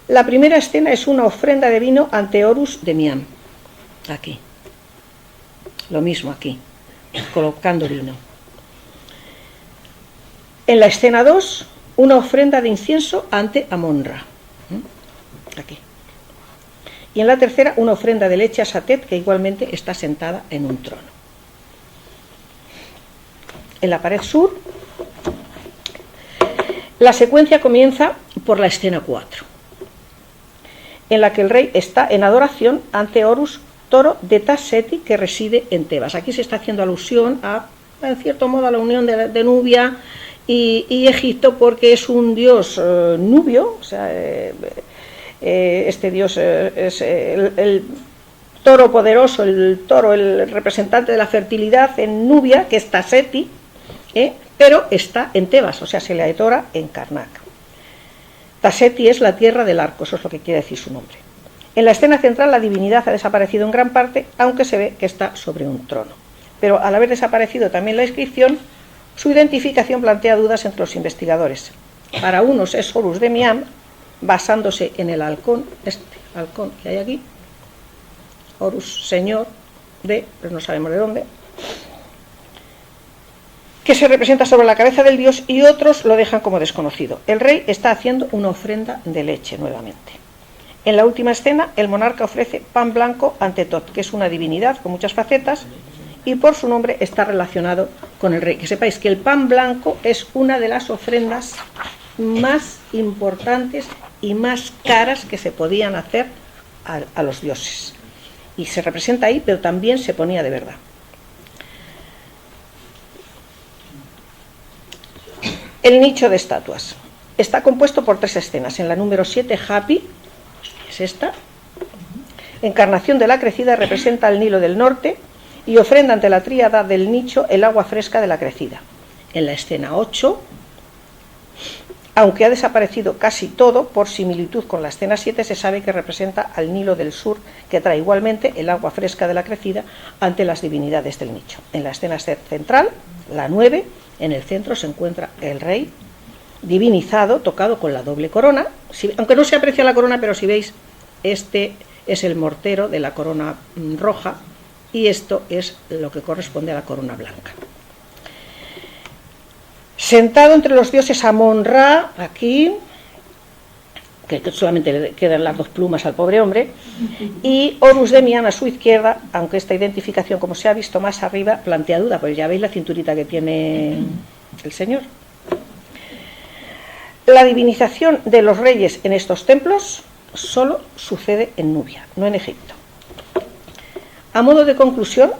la primera escena es una ofrenda de vino ante Horus de Miam. Aquí. Lo mismo aquí, colocando vino. En la escena 2, una ofrenda de incienso ante Amon-Ra. Aquí. Y en la tercera, una ofrenda de leche a Satet, que igualmente está sentada en un trono. En la pared sur, la secuencia comienza por la escena 4, en la que el rey está en adoración ante Horus toro de Taseti que reside en Tebas. Aquí se está haciendo alusión en cierto modo, a la unión de Nubia y Egipto, porque es un dios nubio, o sea, este dios es el toro poderoso, el toro, el representante de la fertilidad en Nubia, que es Taseti, pero está en Tebas, o sea, se le adora en Karnak. Taseti es la tierra del arco, eso es lo que quiere decir su nombre. En la escena central la divinidad ha desaparecido en gran parte, aunque se ve que está sobre un trono. Pero al haber desaparecido también la inscripción, su identificación plantea dudas entre los investigadores. Para unos es Horus de Miam, basándose en el halcón, este halcón que hay aquí, Horus, señor de, pues no sabemos de dónde, que se representa sobre la cabeza del dios, y otros lo dejan como desconocido. El rey está haciendo una ofrenda de leche nuevamente. En la última escena, el monarca ofrece pan blanco ante Tot, que es una divinidad con muchas facetas, y por su nombre está relacionado con el rey. Que sepáis que el pan blanco es una de las ofrendas más importantes y más caras que se podían hacer a los dioses. Y se representa ahí, pero también se ponía de verdad. El nicho de estatuas. Está compuesto por 3 escenas. En la número 7, Hapi, es esta. Encarnación de la crecida, representa el Nilo del norte y ofrenda ante la tríada del nicho el agua fresca de la crecida. En la escena 8, aunque ha desaparecido casi todo, por similitud con la escena 7, se sabe que representa al Nilo del sur, que trae igualmente el agua fresca de la crecida ante las divinidades del nicho. En la escena central, la 9, en el centro se encuentra el rey divinizado, tocado con la doble corona. Aunque no se aprecia la corona, pero si veis, este es el mortero de la corona roja, y esto es lo que corresponde a la corona blanca. Sentado entre los dioses Amon-Ra, aquí, que solamente le quedan las 2 plumas al pobre hombre, y Horus de Miam a su izquierda, aunque esta identificación, como se ha visto más arriba, plantea duda, pues ya veis la cinturita que tiene el señor. La divinización de los reyes en estos templos solo sucede en Nubia, no en Egipto. A modo de conclusión,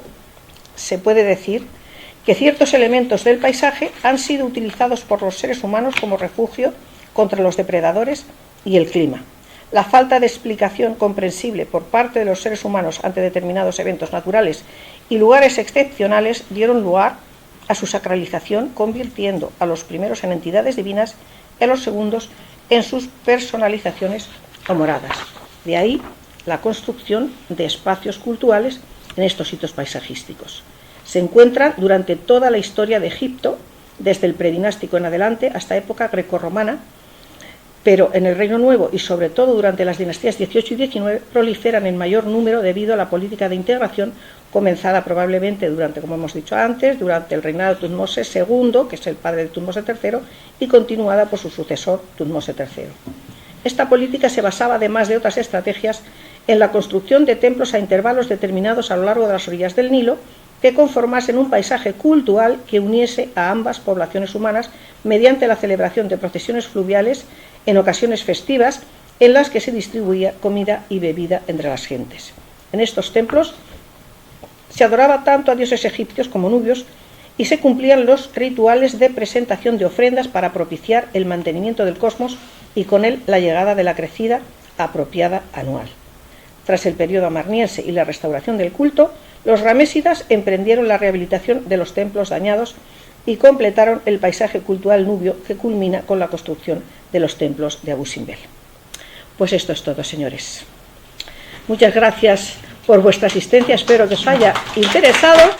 se puede decir que ciertos elementos del paisaje han sido utilizados por los seres humanos como refugio contra los depredadores y el clima. La falta de explicación comprensible por parte de los seres humanos ante determinados eventos naturales y lugares excepcionales dieron lugar a su sacralización, convirtiendo a los primeros en entidades divinas y a los segundos en sus personalizaciones o moradas. De ahí la construcción de espacios cultuales en estos sitios paisajísticos. Se encuentran durante toda la historia de Egipto, desde el predinástico en adelante hasta época grecorromana, pero en el Reino Nuevo y sobre todo durante las dinastías 18 y 19 proliferan en mayor número debido a la política de integración comenzada probablemente durante, como hemos dicho antes, durante el reinado de Tutmosis II, que es el padre de Tutmosis III, y continuada por su sucesor Tutmosis III. Esta política se basaba, además de otras estrategias, en la construcción de templos a intervalos determinados a lo largo de las orillas del Nilo, que conformasen un paisaje cultural que uniese a ambas poblaciones humanas mediante la celebración de procesiones fluviales en ocasiones festivas en las que se distribuía comida y bebida entre las gentes. En estos templos se adoraba tanto a dioses egipcios como nubios y se cumplían los rituales de presentación de ofrendas para propiciar el mantenimiento del cosmos y con él la llegada de la crecida apropiada anual. Tras el periodo amarniense y la restauración del culto, los ramésidas emprendieron la rehabilitación de los templos dañados y completaron el paisaje cultural nubio que culmina con la construcción de los templos de Abu Simbel. Pues esto es todo, señores. Muchas gracias por vuestra asistencia, espero que os haya interesado.